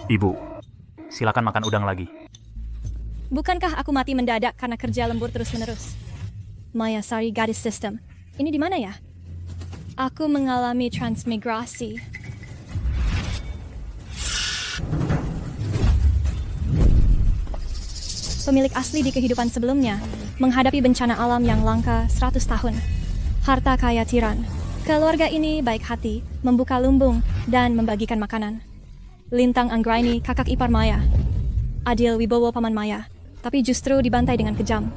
Ibu, silakan makan udang lagi. Bukankah aku mati mendadak karena kerja lembur terus-menerus? Maya Sari Gadis System. Ini di mana ya? Aku mengalami transmigrasi. Pemilik asli di kehidupan sebelumnya menghadapi bencana alam yang langka 100 tahun. Harta kaya tiran. Keluarga ini baik hati, membuka lumbung, dan membagikan makanan. Lintang Anggraini, kakak ipar Maya. Adil Wibowo, paman Maya, tapi justru dibantai dengan kejam.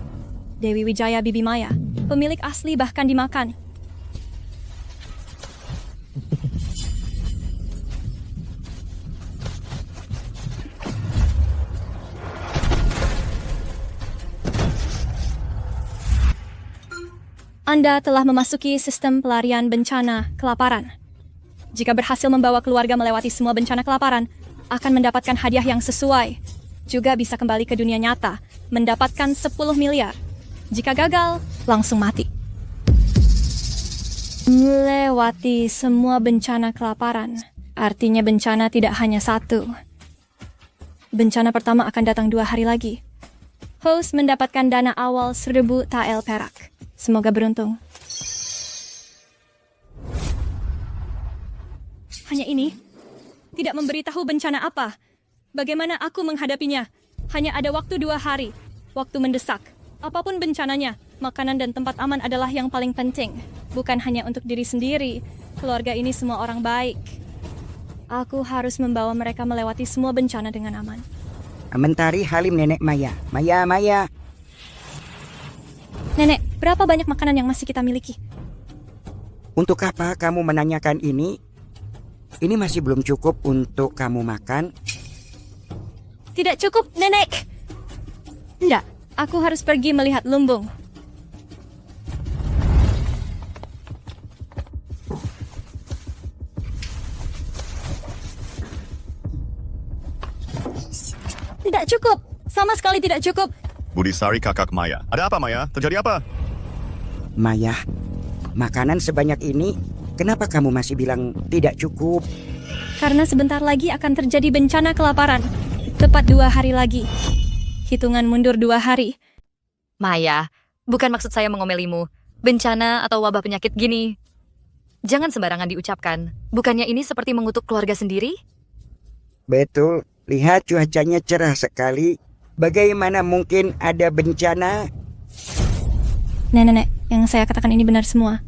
Dewi Wijaya, bibi Maya, pemilik asli bahkan dimakan. Anda telah memasuki sistem pelarian bencana kelaparan. Jika berhasil membawa keluarga melewati semua bencana kelaparan, akan mendapatkan hadiah yang sesuai. Juga bisa kembali ke dunia nyata, mendapatkan 10 miliar. Jika gagal, langsung mati. Melewati semua bencana kelaparan, artinya bencana tidak hanya satu. Bencana pertama akan datang 2 hari lagi. Host mendapatkan dana awal 1000 tael perak. Semoga beruntung. Hanya ini? Tidak memberitahu bencana apa? Bagaimana aku menghadapinya? Hanya ada waktu 2 hari. Waktu mendesak. Apapun bencananya, makanan dan tempat aman adalah yang paling penting. Bukan hanya untuk diri sendiri. Keluarga ini semua orang baik. Aku harus membawa mereka melewati semua bencana dengan aman. Mentari Halim Nenek Maya. Maya. Nenek, berapa banyak makanan yang masih kita miliki? Untuk apa kamu menanyakan ini? Ini masih belum cukup untuk kamu makan. Tidak cukup, Nenek. Tidak, aku harus pergi melihat lumbung. Tidak cukup, sama sekali tidak cukup. Budisari kakak Maya. Ada apa Maya? Terjadi apa? Maya, makanan sebanyak ini, kenapa kamu masih bilang tidak cukup? Karena sebentar lagi akan terjadi bencana kelaparan. Tepat 2 hari lagi. Hitungan mundur 2 hari. Maya, bukan maksud saya mengomelimu. Bencana atau wabah penyakit gini, jangan sembarangan diucapkan. Bukannya ini seperti mengutuk keluarga sendiri? Betul, lihat cuacanya cerah sekali. Bagaimana mungkin ada bencana? Nenek, yang saya katakan ini benar semua.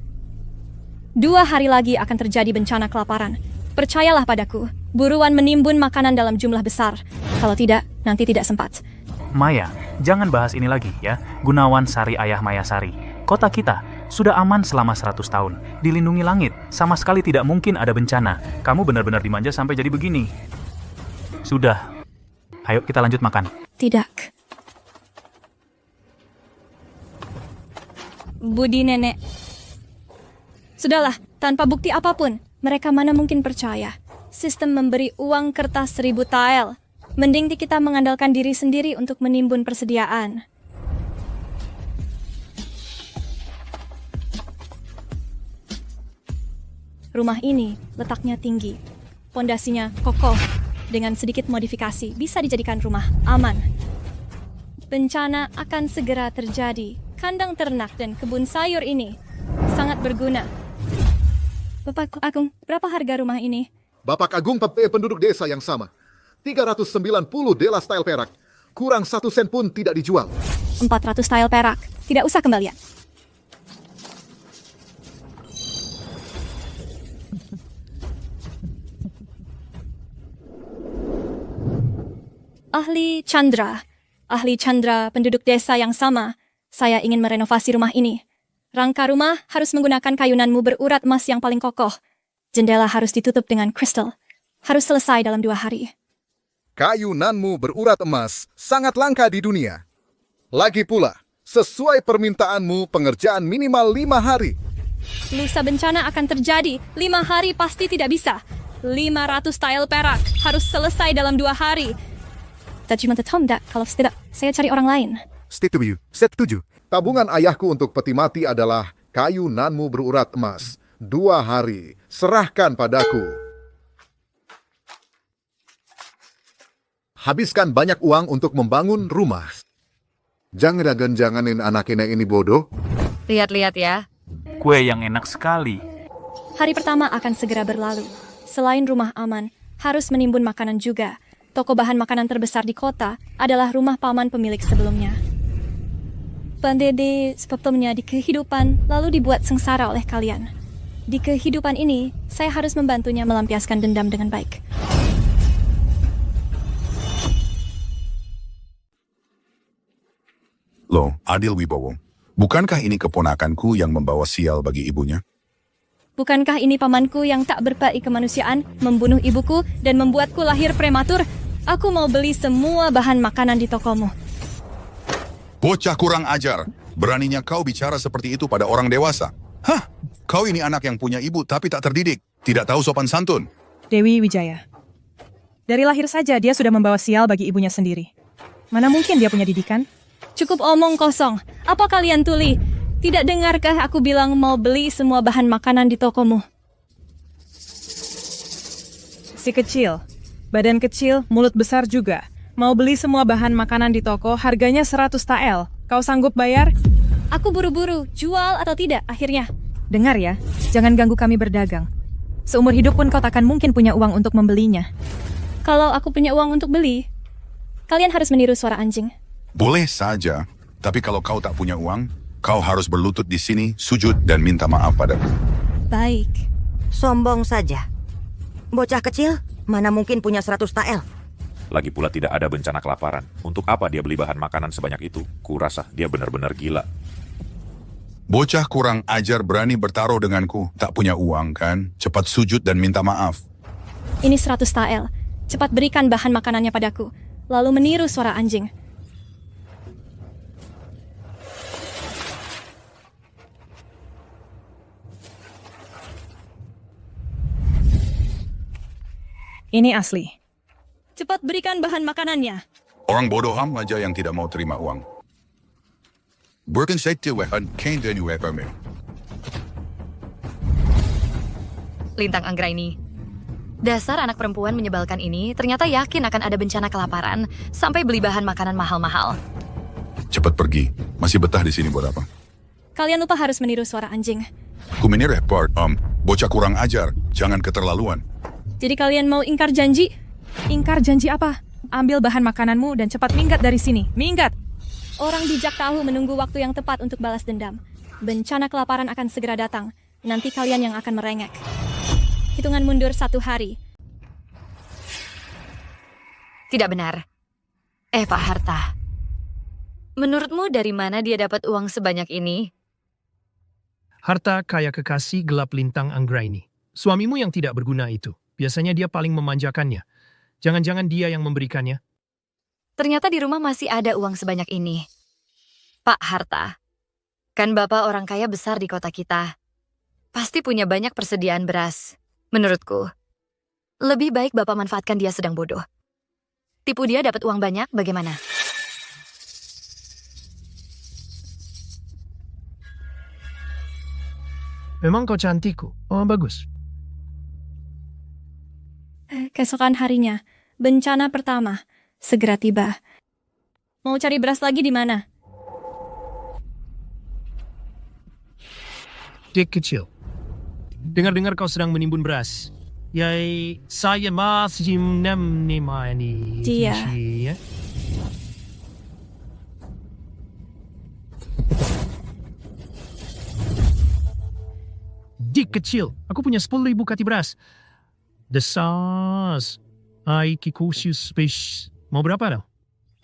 2 hari lagi akan terjadi bencana kelaparan. Percayalah padaku, buruan menimbun makanan dalam jumlah besar. Kalau tidak, nanti tidak sempat. Maya, jangan bahas ini lagi ya. Gunawan Sari ayah Maya Sari. Kota kita sudah aman selama 100 tahun. Dilindungi langit. Sama sekali tidak mungkin ada bencana. Kamu benar-benar dimanja sampai jadi begini. Sudah. Ayo kita lanjut makan. Tidak. Budi nenek. Sudahlah, tanpa bukti apapun, mereka mana mungkin percaya. Sistem memberi uang kertas 1000 tael. Mending kita mengandalkan diri sendiri untuk menimbun persediaan. Rumah ini letaknya tinggi. Pondasinya kokoh. Dengan sedikit modifikasi, bisa dijadikan rumah aman. Bencana akan segera terjadi. Kandang ternak dan kebun sayur ini sangat berguna. Bapak Agung, berapa harga rumah ini? Bapak Agung penduduk desa yang sama. 390 delas tael perak. Kurang 1 sen pun tidak dijual. 400 tael perak. Tidak usah kembalian. Ahli Chandra, penduduk desa yang sama. Saya ingin merenovasi rumah ini. Rangka rumah harus menggunakan kayunanmu berurat emas yang paling kokoh. Jendela harus ditutup dengan kristal. Harus selesai dalam 2 hari. Kayunanmu berurat emas sangat langka di dunia. Lagi pula, sesuai permintaanmu pengerjaan minimal 5 hari. Lusa bencana akan terjadi. 5 hari pasti tidak bisa. 500 tael perak harus selesai dalam 2 hari. Judgment tidak, kalau tidak, saya cari orang lain. Setuju. Tabungan ayahku untuk peti mati adalah kayunanmu berurat emas. 2 hari, serahkan padaku. habiskan banyak uang untuk membangun rumah. Jangan-janganin anak-anak ini bodoh. Lihat-lihat ya. Kue yang enak sekali. Hari pertama akan segera berlalu. Selain rumah aman, harus menimbun makanan juga. Toko bahan makanan terbesar di kota adalah rumah paman pemilik sebelumnya. Pandede sebelumnya di kehidupan lalu dibuat sengsara oleh kalian. Di kehidupan ini, saya harus membantunya melampiaskan dendam dengan baik. Loh, Adil Wibowo, bukankah ini keponakanku yang membawa sial bagi ibunya? Bukankah ini pamanku yang tak berbaik kemanusiaan, membunuh ibuku dan membuatku lahir prematur? Aku mau beli semua bahan makanan di tokomu. Bocah kurang ajar, beraninya kau bicara seperti itu pada orang dewasa. Hah, kau ini anak yang punya ibu tapi tak terdidik, tidak tahu sopan santun. Dewi Wijaya. Dari lahir saja dia sudah membawa sial bagi ibunya sendiri. Mana mungkin dia punya didikan? Cukup omong kosong. Apa kalian tuli? Tidak dengarkah aku bilang mau beli semua bahan makanan di tokomu? Si kecil. Badan kecil, mulut besar juga. Mau beli semua bahan makanan di toko, harganya 100 tael. Kau sanggup bayar? Aku buru-buru, jual atau tidak akhirnya. Dengar ya, jangan ganggu kami berdagang. Seumur hidup pun kau takkan mungkin punya uang untuk membelinya. Kalau aku punya uang untuk beli, kalian harus meniru suara anjing. Boleh saja, tapi kalau kau tak punya uang, kau harus berlutut di sini, sujud dan minta maaf padaku. Baik. Sombong saja. Bocah kecil, mana mungkin punya 100 tael? Lagi pula tidak ada bencana kelaparan. Untuk apa dia beli bahan makanan sebanyak itu? Kurasa dia benar-benar gila. Bocah kurang ajar berani bertaruh denganku, tak punya uang kan? Cepat sujud dan minta maaf. Ini 100 tael. Cepat berikan bahan makanannya padaku. Lalu meniru suara anjing. Ini asli. Cepat berikan bahan makanannya. Orang bodoh aja yang tidak mau terima uang. Bukan saya tiwahan, kain dan kami. Lintang Anggraini. Dasar anak perempuan menyebalkan ini ternyata yakin akan ada bencana kelaparan sampai beli bahan makanan mahal-mahal. Cepat pergi, masih betah di sini buat apa? Kalian lupa harus meniru suara anjing. Kumini report, bocah kurang ajar, jangan keterlaluan. Jadi kalian mau ingkar janji? Ingkar janji apa? Ambil bahan makananmu dan cepat minggat dari sini. Minggat! Orang bijak tahu menunggu waktu yang tepat untuk balas dendam. Bencana kelaparan akan segera datang. Nanti kalian yang akan merengek. Hitungan mundur 1 hari. Tidak benar. Pak Harta. Menurutmu dari mana dia dapat uang sebanyak ini? Harta kaya kekasih gelap Lintang Anggraini. Suamimu yang tidak berguna itu. Biasanya dia paling memanjakannya. Jangan-jangan dia yang memberikannya. Ternyata di rumah masih ada uang sebanyak ini. Pak Harta, kan Bapak orang kaya besar di kota kita. Pasti punya banyak persediaan beras. Menurutku, lebih baik Bapak manfaatkan dia sedang bodoh. Tipu dia dapat uang banyak, bagaimana? Memang kau cantikku. Oh, bagus. Keesokan harinya, bencana pertama segera tiba. Mau cari beras lagi di mana? Dek kecil. Dengar-dengar kau sedang menimbun beras. Yai, saya masih menemani Dia. ya. Dik kecil, aku punya 10.000 kati beras. Desas, ai kikusius space. Mau berapa dong?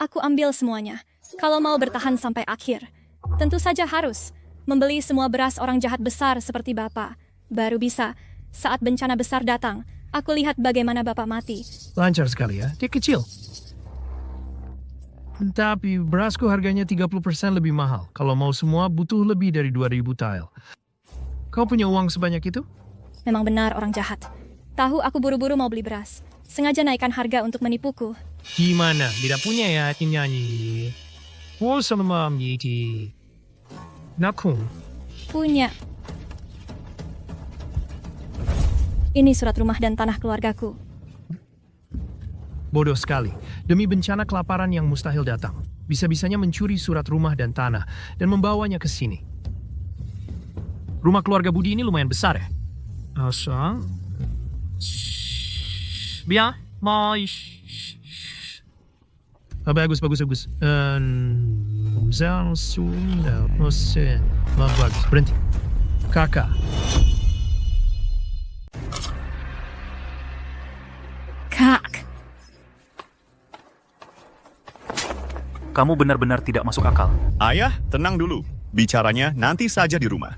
Aku ambil semuanya. Kalau mau bertahan sampai akhir, tentu saja harus membeli semua beras orang jahat besar seperti Bapak. Baru bisa, saat bencana besar datang, aku lihat bagaimana Bapak mati. Lancar sekali ya, dia kecil. Tapi berasku harganya 30% lebih mahal. Kalau mau semua butuh lebih dari 2.000 tael. Kau punya uang sebanyak itu? Memang benar orang jahat. Tahu aku buru-buru mau beli beras. Sengaja naikkan harga untuk menipuku. Gimana? Tidak punya ya nyanyi. Wo sama miti. Nakung. Punya. Ini surat rumah dan tanah keluargaku. Bodoh sekali. Demi bencana kelaparan yang mustahil datang. Bisa-bisanya mencuri surat rumah dan tanah dan membawanya ke sini. Rumah keluarga Budi ini lumayan besar ya? Asal. Bien, bagus. Bagus. Berhenti. Kakak. Kak, Kamu benar-benar tidak masuk akal. Ayah, tenang dulu. Bicaranya nanti saja di rumah.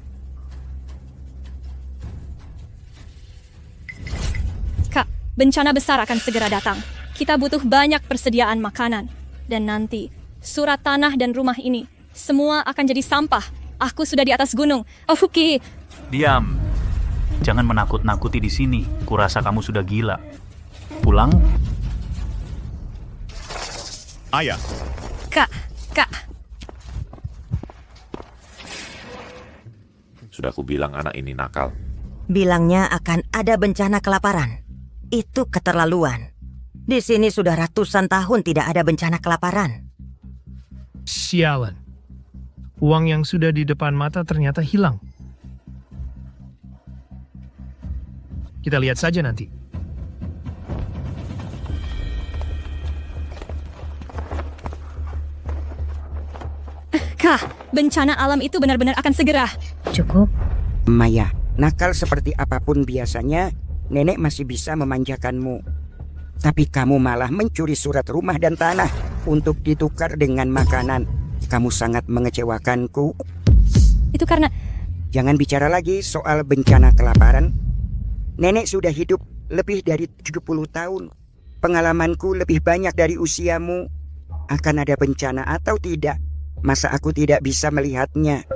Kak, bencana besar akan segera datang. Kita butuh banyak persediaan makanan. Dan nanti, surat tanah dan rumah ini, semua akan jadi sampah. Aku sudah di atas gunung. Oh, Huki. Diam. Jangan menakut-nakuti di sini. Kurasa kamu sudah gila. Pulang. Ayah, Kak. Sudah aku bilang anak ini nakal. Bilangnya akan ada bencana kelaparan. Itu keterlaluan. Di sini sudah ratusan tahun tidak ada bencana kelaparan. Sialan. Uang yang sudah di depan mata ternyata hilang. Kita lihat saja nanti. Kak, bencana alam itu benar-benar akan segera. Cukup. Maya, nakal seperti apapun biasanya, nenek masih bisa memanjakanmu. Tapi kamu malah mencuri surat rumah dan tanah untuk ditukar dengan makanan. Kamu sangat mengecewakanku. Itu karena... Jangan bicara lagi soal bencana kelaparan. Nenek sudah hidup lebih dari 70 tahun. Pengalamanku lebih banyak dari usiamu. Akan ada bencana atau tidak, masa aku tidak bisa melihatnya?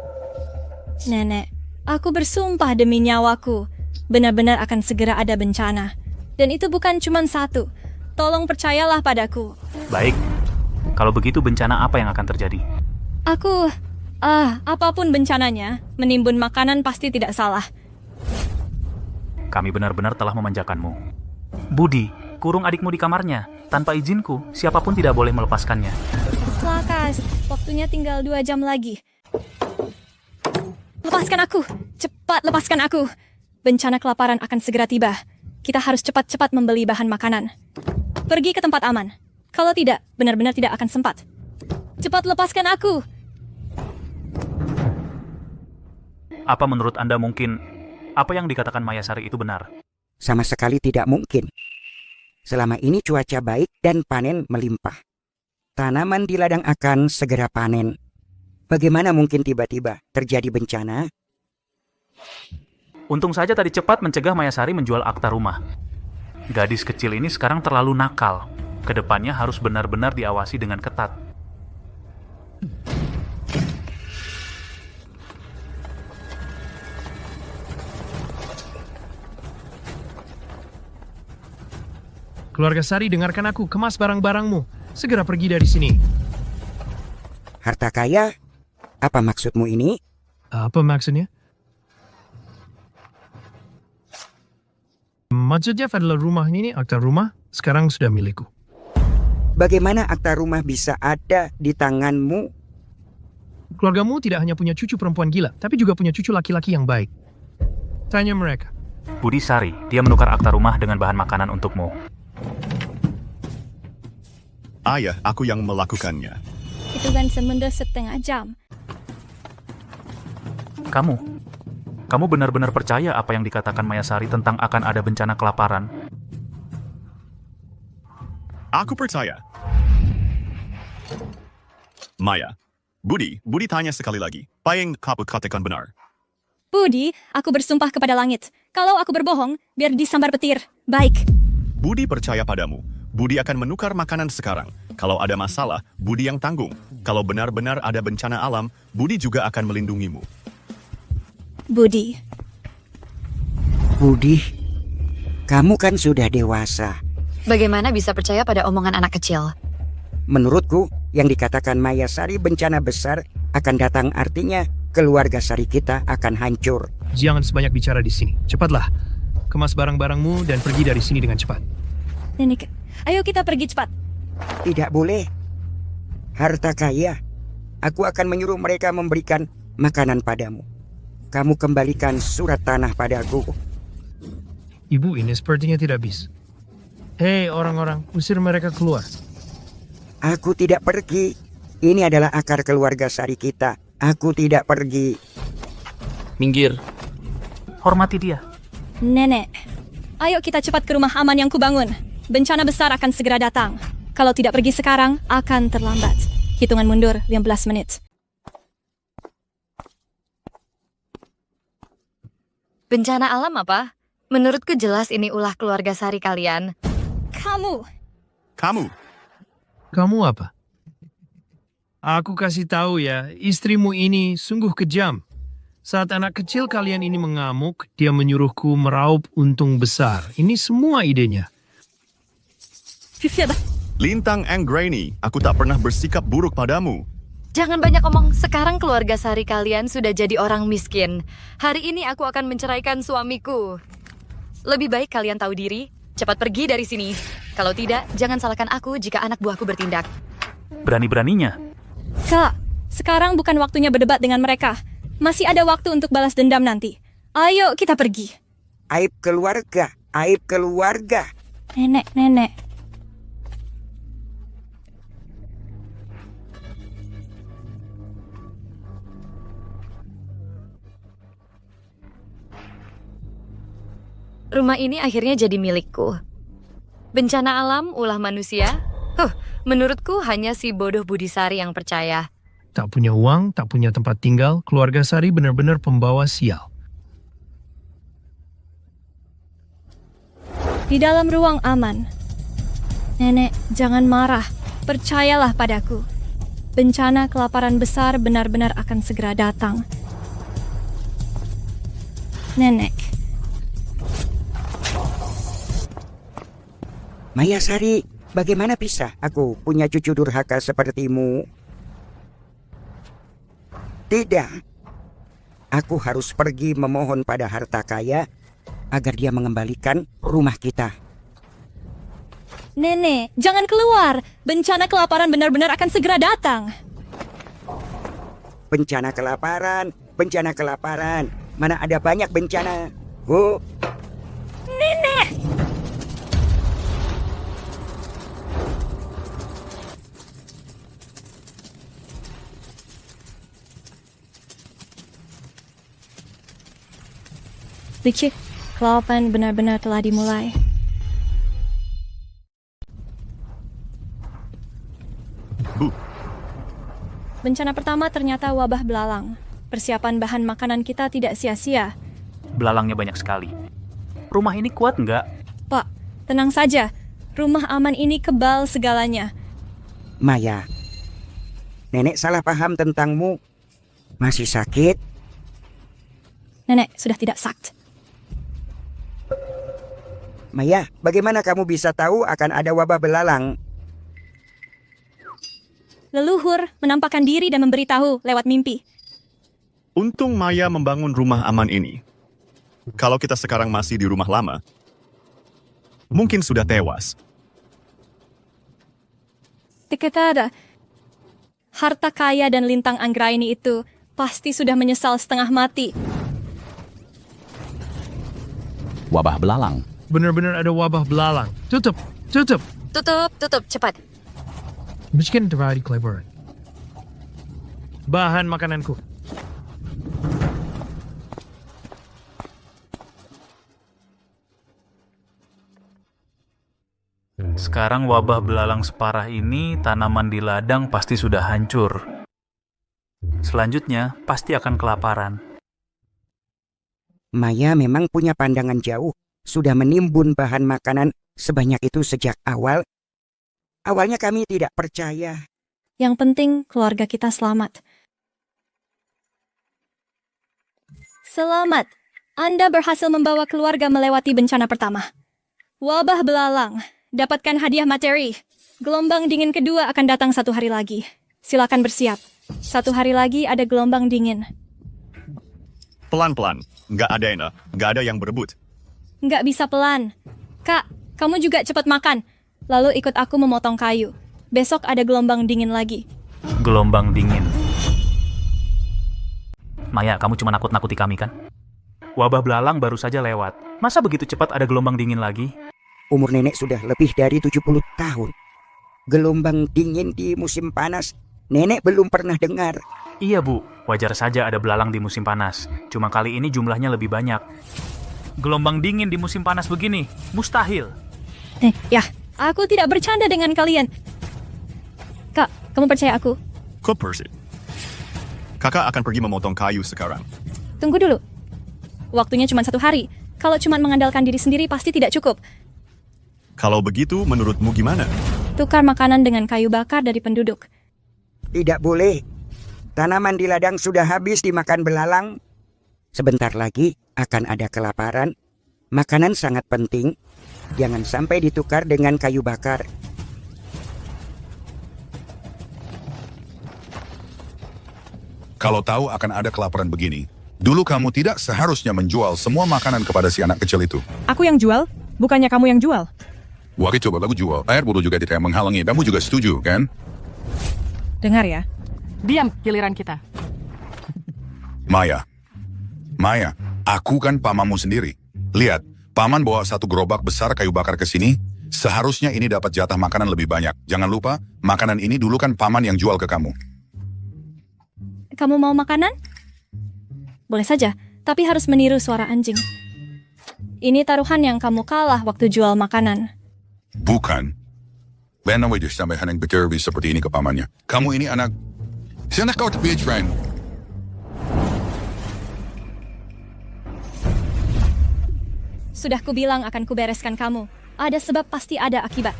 Nenek, aku bersumpah demi nyawaku. Benar-benar akan segera ada bencana. Dan itu bukan cuma satu. Tolong percayalah padaku. Baik. Kalau begitu bencana apa yang akan terjadi? Apapun bencananya, menimbun makanan pasti tidak salah. Kami benar-benar telah memanjakanmu. Budi, kurung adikmu di kamarnya. Tanpa izinku, siapapun tidak boleh melepaskannya. Lakas, waktunya tinggal 2 jam lagi. Lepaskan aku! Cepat lepaskan aku! Bencana kelaparan akan segera tiba. Kita harus cepat-cepat membeli bahan makanan. Pergi ke tempat aman. Kalau tidak, benar-benar tidak akan sempat. Cepat lepaskan aku! Apa menurut Anda mungkin apa yang dikatakan Mayasari itu benar? Sama sekali tidak mungkin. Selama ini cuaca baik dan panen melimpah. Tanaman di ladang akan segera panen. Bagaimana mungkin tiba-tiba terjadi bencana? Untung saja tadi cepat mencegah Mayasari menjual akta rumah. Gadis kecil ini sekarang terlalu nakal. Kedepannya harus benar-benar diawasi dengan ketat. Keluarga Sari, dengarkan aku. Kemas barang-barangmu. Segera pergi dari sini. Harta kaya? Apa maksudmu ini? Apa maksudnya? Maksudnya adalah rumah ini, akta rumah, sekarang sudah milikku. Bagaimana akta rumah bisa ada di tanganmu? Keluargamu tidak hanya punya cucu perempuan gila, tapi juga punya cucu laki-laki yang baik. Tanya mereka. Budi Sari, dia menukar akta rumah dengan bahan makanan untukmu. ayah, aku yang melakukannya. Itu kan semenda setengah jam. Kamu benar-benar percaya apa yang dikatakan Mayasari tentang akan ada bencana kelaparan? Aku percaya. Maya, Budi tanya sekali lagi. Apa yang kamu katakan benar? Budi, aku bersumpah kepada langit. Kalau aku berbohong, biar disambar petir. Baik. Budi percaya padamu. Budi akan menukar makanan sekarang. Kalau ada masalah, Budi yang tanggung. Kalau benar-benar ada bencana alam, Budi juga akan melindungimu. Budi, kamu kan sudah dewasa. Bagaimana bisa percaya pada omongan anak kecil? Menurutku, yang dikatakan Mayasari bencana besar akan datang artinya keluarga Sari kita akan hancur. Jangan sebanyak bicara di sini. Cepatlah. Kemas barang-barangmu dan pergi dari sini dengan cepat. Ayo kita pergi cepat. Tidak boleh. Harta kaya. Aku akan menyuruh mereka memberikan makanan padamu. Kamu kembalikan surat tanah padaku. Ibu ini sepertinya tidak bisa. Hei orang-orang, usir mereka keluar. Aku tidak pergi. Ini adalah akar keluarga Sari kita. Aku tidak pergi. Minggir. Hormati dia. Nenek, ayo kita cepat ke rumah aman yang kubangun. Bencana besar akan segera datang. Kalau tidak pergi sekarang, akan terlambat. Hitungan mundur 15 menit. Bencana alam apa? Menurutku jelas ini ulah keluarga Sari kalian. Kamu, Kamu apa? Aku kasih tahu ya, istrimu ini sungguh kejam. Saat anak kecil kalian ini mengamuk, dia menyuruhku meraup untung besar. Ini semua idenya. Lintang Anggraini, aku tak pernah bersikap buruk padamu. Jangan banyak omong, sekarang keluarga Sari kalian sudah jadi orang miskin. Hari ini aku akan menceraikan suamiku. Lebih baik kalian tahu diri, cepat pergi dari sini. Kalau tidak, jangan salahkan aku jika anak buahku bertindak. Berani-beraninya. Kak, sekarang bukan waktunya berdebat dengan mereka. Masih ada waktu untuk balas dendam nanti. Ayo kita pergi. Aib keluarga. Aib keluarga. Nenek. Rumah ini akhirnya jadi milikku. Bencana alam, ulah manusia. Menurutku hanya si bodoh Budisari yang percaya. Tak punya uang, tak punya tempat tinggal, keluarga Sari benar-benar pembawa sial. Di dalam ruang aman. Nenek, jangan marah. Percayalah padaku. Bencana kelaparan besar benar-benar akan segera datang. Nenek. Maya Sari, bagaimana bisa aku punya cucu durhaka sepertimu? Tidak. Aku harus pergi memohon pada harta kaya agar dia mengembalikan rumah kita. Nenek, jangan keluar. Bencana kelaparan benar-benar akan segera datang. Bencana kelaparan. Mana ada banyak bencana. Oh, Nenek! Licik, kelaparan benar-benar telah dimulai. Bencana pertama ternyata wabah belalang. Persiapan bahan makanan kita tidak sia-sia. Belalangnya banyak sekali. Rumah ini kuat nggak? Pak, tenang saja. Rumah aman ini kebal segalanya. Maya, nenek salah paham tentangmu. Masih sakit? Nenek sudah tidak sakit. Maya, bagaimana kamu bisa tahu akan ada wabah belalang? Leluhur menampakkan diri dan memberitahu lewat mimpi. Untung Maya membangun rumah aman ini. Kalau kita sekarang masih di rumah lama, mungkin sudah tewas. Diketada, harta kaya dan lintang Anggraini itu pasti sudah menyesal setengah mati. Wabah belalang. Benar-benar ada wabah belalang. Tutup. Tutup, cepat. Bikin terjadi kelebaran. Bahan makananku. Sekarang wabah belalang separah ini, tanaman di ladang pasti sudah hancur. Selanjutnya, pasti akan kelaparan. Maya memang punya pandangan jauh. Sudah menimbun bahan makanan sebanyak itu sejak awal. Awalnya kami tidak percaya. Yang penting keluarga kita selamat. Selamat, Anda berhasil membawa keluarga melewati bencana pertama. Wabah belalang, dapatkan hadiah materi. Gelombang dingin kedua akan datang 1 hari lagi. Silakan bersiap. 1 hari lagi ada gelombang dingin. Pelan-pelan, nggak ada yang berebut. Nggak bisa pelan. Kak, kamu juga cepat makan. Lalu ikut aku memotong kayu. Besok ada gelombang dingin lagi. Gelombang dingin. Maya, kamu cuma nakut-nakuti kami kan? Wabah belalang baru saja lewat. Masa begitu cepat ada gelombang dingin lagi? Umur nenek sudah lebih dari 70 tahun. Gelombang dingin di musim panas, nenek belum pernah dengar. Iya bu, wajar saja ada belalang di musim panas. Cuma kali ini jumlahnya lebih banyak. Gelombang dingin di musim panas begini, mustahil. Ya, aku tidak bercanda dengan kalian. Kak, kamu percaya aku? Kok Percy? Kakak akan pergi memotong kayu sekarang. Tunggu dulu. Waktunya cuma 1 hari. Kalau cuma mengandalkan diri sendiri pasti tidak cukup. Kalau begitu, menurutmu gimana? Tukar makanan dengan kayu bakar dari penduduk. Tidak boleh. Tanaman di ladang sudah habis dimakan belalang. Sebentar lagi akan ada kelaparan. Makanan sangat penting. Jangan sampai ditukar dengan kayu bakar. Kalau tahu akan ada kelaparan begini, dulu kamu tidak seharusnya menjual semua makanan kepada si anak kecil itu. Aku yang jual, bukannya kamu yang jual. Wah, coba aku jual. Air bodoh juga tidak menghalangi. Kamu juga setuju, kan? Dengar ya. Diam, giliran kita. Maya, aku kan pamanmu sendiri. Lihat, paman bawa 1 gerobak besar kayu bakar ke sini. Seharusnya ini dapat jatah makanan lebih banyak. Jangan lupa, makanan ini dulu kan paman yang jual ke kamu. Kamu mau makanan? Boleh saja, tapi harus meniru suara anjing. Ini taruhan yang kamu kalah waktu jual makanan. Bukan. Lena Wade sampai yang berterbi seperti ini ke pamannya. Kamu ini anak... Sana kau bitch, friend. Sudah kubilang akan kubereskan kamu. Ada sebab pasti ada akibat.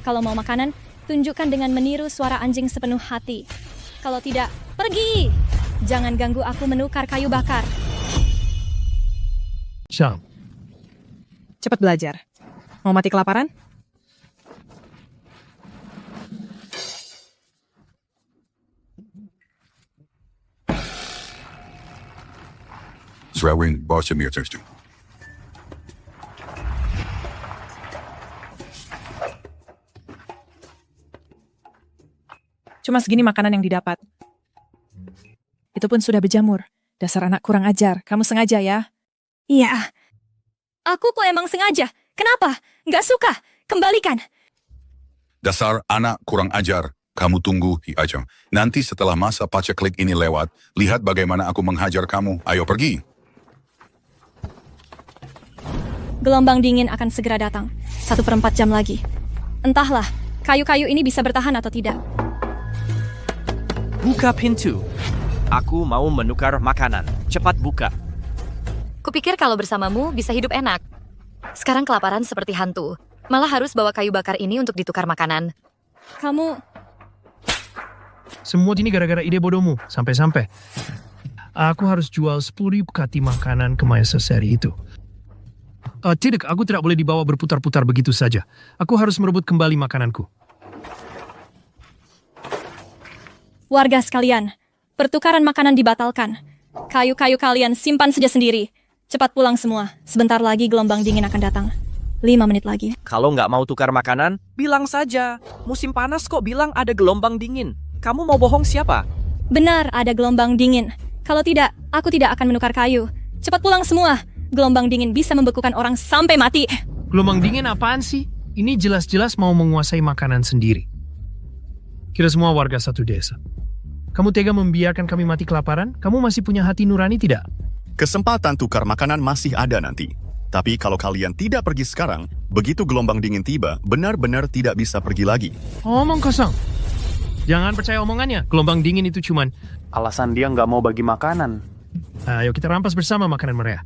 Kalau mau makanan, tunjukkan dengan meniru suara anjing sepenuh hati. Kalau tidak, pergi! Jangan ganggu aku menukar kayu bakar. Syam, Cepat belajar. Mau mati kelaparan? Zrawin, bosnya mir terus tu. Cuma segini makanan yang didapat. Itu pun sudah berjamur. Dasar anak kurang ajar. Kamu sengaja ya? Iya. Aku kok emang sengaja. Kenapa? Nggak suka. Kembalikan. Dasar anak kurang ajar. Kamu tunggu aja. Nanti setelah masa paceklik ini lewat, lihat bagaimana aku menghajar kamu. Ayo pergi. Gelombang dingin akan segera datang. 1/4 jam lagi. Entahlah, kayu-kayu ini bisa bertahan atau tidak. Buka pintu. Aku mau menukar makanan. Cepat buka. Kupikir kalau bersamamu bisa hidup enak. Sekarang kelaparan seperti hantu. Malah harus bawa kayu bakar ini untuk ditukar makanan. Kamu... semua ini gara-gara ide bodohmu. Sampai-sampai aku harus jual 10.000 kati makanan ke Maya sehari itu. Tidak, aku tidak boleh dibawa berputar-putar begitu saja. Aku harus merebut kembali makananku. Warga sekalian, pertukaran makanan dibatalkan. Kayu-kayu kalian simpan saja sendiri. Cepat pulang semua. Sebentar lagi gelombang dingin akan datang. 5 menit lagi. Kalau nggak mau tukar makanan, bilang saja. Musim panas kok bilang ada gelombang dingin. Kamu mau bohong siapa? Benar, ada gelombang dingin. Kalau tidak, aku tidak akan menukar kayu. Cepat pulang semua. Gelombang dingin bisa membekukan orang sampai mati. Gelombang dingin apaan sih? Ini jelas-jelas mau menguasai makanan sendiri. Kira semua warga satu desa. Kamu tega membiarkan kami mati kelaparan? Kamu masih punya hati nurani tidak? Kesempatan tukar makanan masih ada nanti. Tapi kalau kalian tidak pergi sekarang, begitu gelombang dingin tiba, benar-benar tidak bisa pergi lagi. Omong kosong. Jangan percaya omongannya. Gelombang dingin itu cuman Alasan dia nggak mau bagi makanan. ayo kita rampas bersama makanan mereka.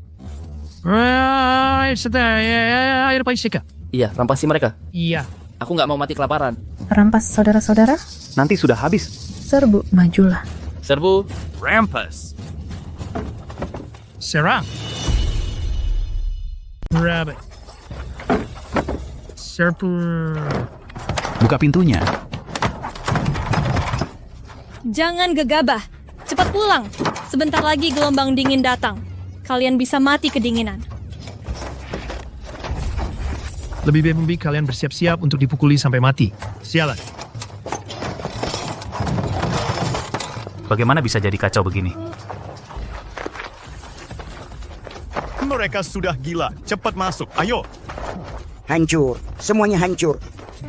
Air paisika. Iya, rampasi mereka. Iya. Aku nggak mau mati kelaparan. Rampas saudara-saudara? Nanti sudah habis. Serbu, majulah. Serbu. Rampas. Serang. Rabbit. Serpu. Buka pintunya. Jangan gegabah. Cepat pulang. Sebentar lagi gelombang dingin datang. Kalian bisa mati kedinginan. Lebih baik kalian bersiap-siap untuk dipukuli sampai mati. Sialan. Bagaimana bisa jadi kacau begini? Mereka sudah gila. Cepat masuk. Ayo. Hancur, semuanya hancur.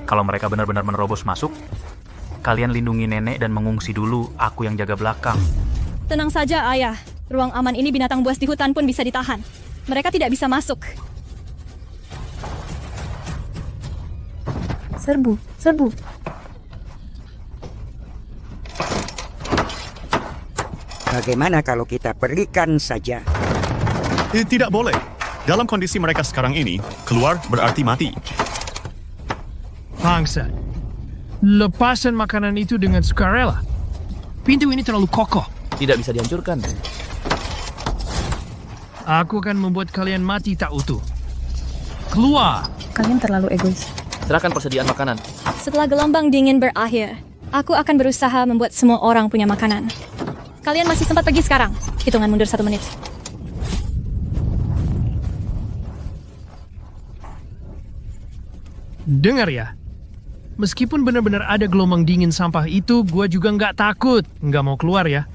Kalau mereka benar-benar menerobos masuk, kalian lindungi nenek dan mengungsi dulu, aku yang jaga belakang. Tenang saja, Ayah. Ruang aman ini binatang buas di hutan pun bisa ditahan. Mereka tidak bisa masuk. Serbu, serbu. Bagaimana kalau kita berikan saja? Tidak boleh. Dalam kondisi mereka sekarang ini, keluar berarti mati. Bangsat. Lepaskan makanan itu dengan sukarela. Pintu ini terlalu kokoh. Tidak bisa dihancurkan. Aku akan membuat kalian mati tak utuh. Keluar! Kalian terlalu egois. Serahkan persediaan makanan. Setelah gelombang dingin berakhir, aku akan berusaha membuat semua orang punya makanan. Kalian masih sempat pergi sekarang. Hitungan mundur 1 menit. Dengar ya. Meskipun benar-benar ada gelombang dingin sampah itu, gua juga nggak takut. Nggak mau keluar ya.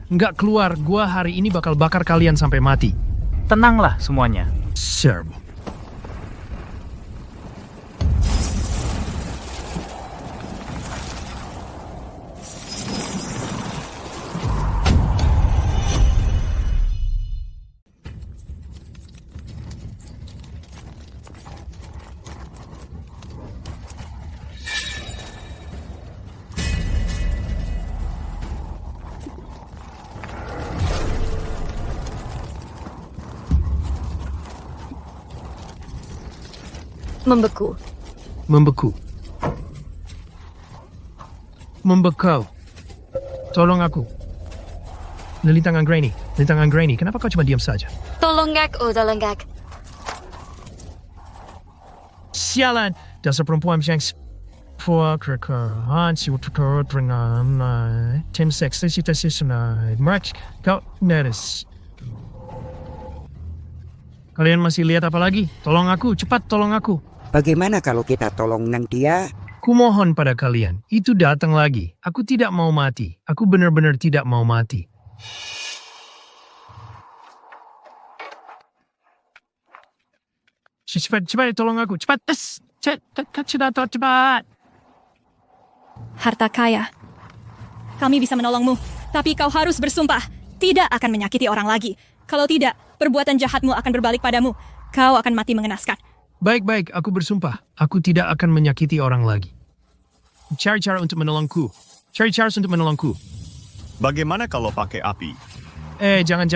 Nggak keluar, gua hari ini bakal bakar kalian sampai mati. Tenanglah semuanya. Serbu. Membeku. Membeku. Membekau. Tolong aku. Lintangan Granny. Lintangan Granny. Kenapa kau cuma diam saja? Tolong aku, tolong aku. Sialan. Dasar perempuan yang kekerahan si utuh dengan tim seks mereka kau neres. Kalian masih lihat apa lagi? Tolong aku, cepat tolong aku. Bagaimana kalau kita tolong nang dia? Kumohon pada kalian, itu datang lagi. Aku tidak mau mati. Aku benar-benar tidak mau mati. Cepat, tolong aku. Cepat, cepat. Harta kaya. Kami bisa menolongmu, tapi kau harus bersumpah tidak akan menyakiti orang lagi. Kalau tidak, perbuatan jahatmu akan berbalik padamu. Kau akan mati mengenaskan. Baik, aku bersumpah. Aku tidak akan menyakiti orang lagi. Cari cara untuk menolongku. Bagaimana kalau pakai api? Jangan.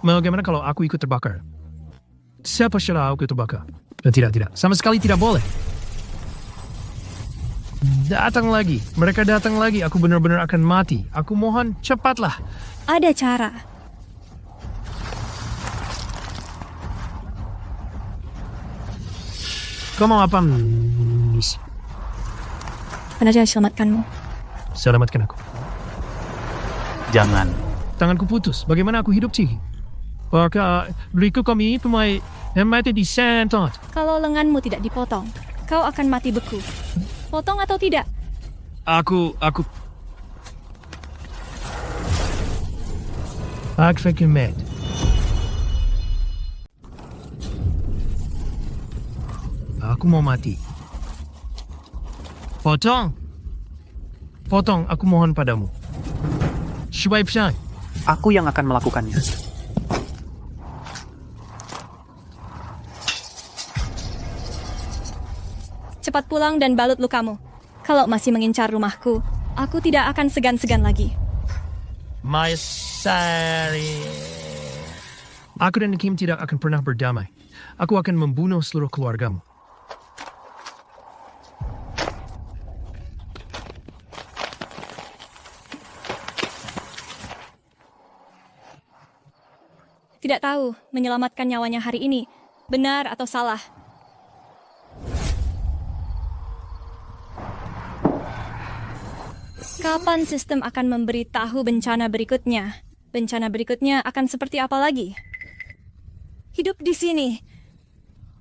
Bagaimana kalau aku ikut terbakar? Siapa salah aku terbakar? Tidak. Sama sekali tidak boleh. Datang lagi. Mereka datang lagi. Aku benar-benar akan mati. Aku mohon, cepatlah. Ada cara. Kau mau apa? Penaja selamatkanmu. Selamatkan aku. Jangan. Tanganku putus. Bagaimana aku hidup sih? Berikut kami pemain yang mati di sentot. Kalau lenganmu tidak dipotong, kau akan mati beku. Potong atau tidak? Aku freaking mad. Aku mau mati. Potong, aku mohon padamu. Swipe shine. Aku yang akan melakukannya. Cepat pulang dan balut lukamu. Kalau masih mengincar rumahku, aku tidak akan segan-segan lagi. Maesari. Aku dan Kim tidak akan pernah berdamai. Aku akan membunuh seluruh keluargamu. Tidak tahu menyelamatkan nyawanya hari ini, benar atau salah. Kapan sistem akan memberitahu bencana berikutnya? Bencana berikutnya akan seperti apa lagi? Hidup di sini.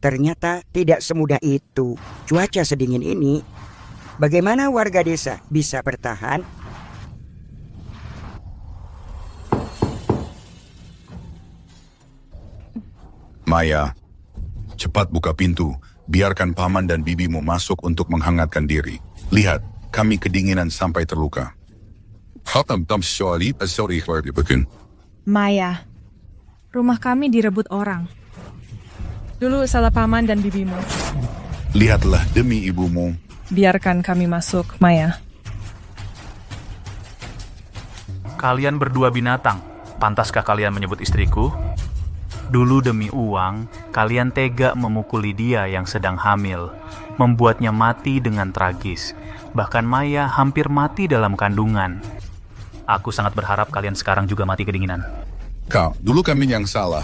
Ternyata tidak semudah itu. Cuaca sedingin ini, bagaimana warga desa bisa bertahan? Maya, cepat buka pintu. Biarkan paman dan bibimu masuk untuk menghangatkan diri. Lihat, kami kedinginan sampai terluka. Maya, rumah kami direbut orang. Dulu salah paman dan bibimu. Lihatlah demi ibumu. Biarkan kami masuk, Maya. Kalian berdua binatang. Pantaskah kalian menyebut istriku? Dulu demi uang, kalian tega memukuli dia yang sedang hamil, membuatnya mati dengan tragis. Bahkan Maya hampir mati dalam kandungan. Aku sangat berharap kalian sekarang juga mati kedinginan. Kau, dulu kami yang salah.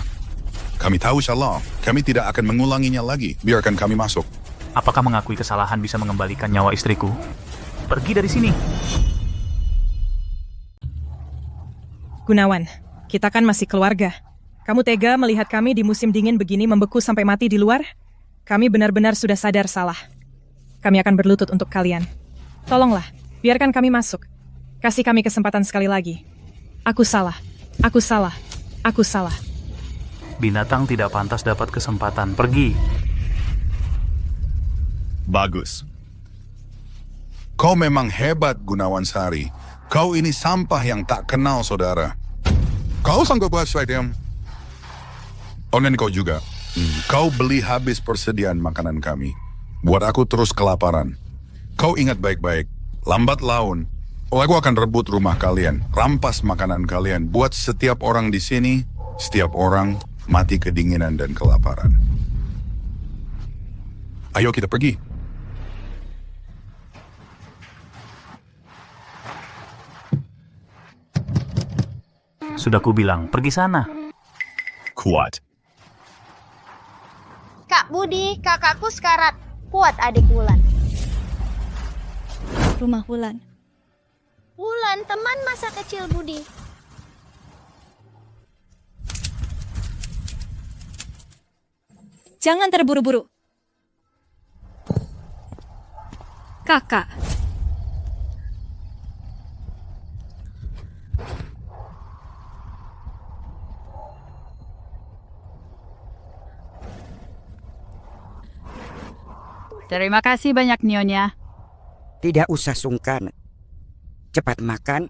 Kami tahu salah. Kami tidak akan mengulanginya lagi. Biarkan kami masuk. Apakah mengakui kesalahan bisa mengembalikan nyawa istriku? Pergi dari sini. Gunawan, kita kan masih keluarga. Kamu tega melihat kami di musim dingin begini membeku sampai mati di luar? Kami benar-benar sudah sadar salah. Kami akan berlutut untuk kalian. Tolonglah, biarkan kami masuk. Kasih kami kesempatan sekali lagi. Aku salah. Aku salah. Aku salah. Binatang tidak pantas dapat kesempatan. Pergi. Bagus. Kau memang hebat, Gunawan Sari. Kau ini sampah yang tak kenal saudara. Kau sanggup buat stadium? Oh, dan kau juga. Kau beli habis persediaan makanan kami. Buat aku terus kelaparan. Kau ingat baik-baik. Lambat laun, aku akan rebut rumah kalian. Rampas makanan kalian. Buat setiap orang di sini, setiap orang mati kedinginan dan kelaparan. Ayo kita pergi. Sudah kubilang, pergi sana. Kuat. Kak Budi, kakakku sekarat. Kuat adik Wulan. Rumah Wulan. Wulan, teman masa kecil Budi. Jangan terburu-buru. Kakak. Terima kasih banyak Nyonya. Tidak usah sungkan. Cepat makan.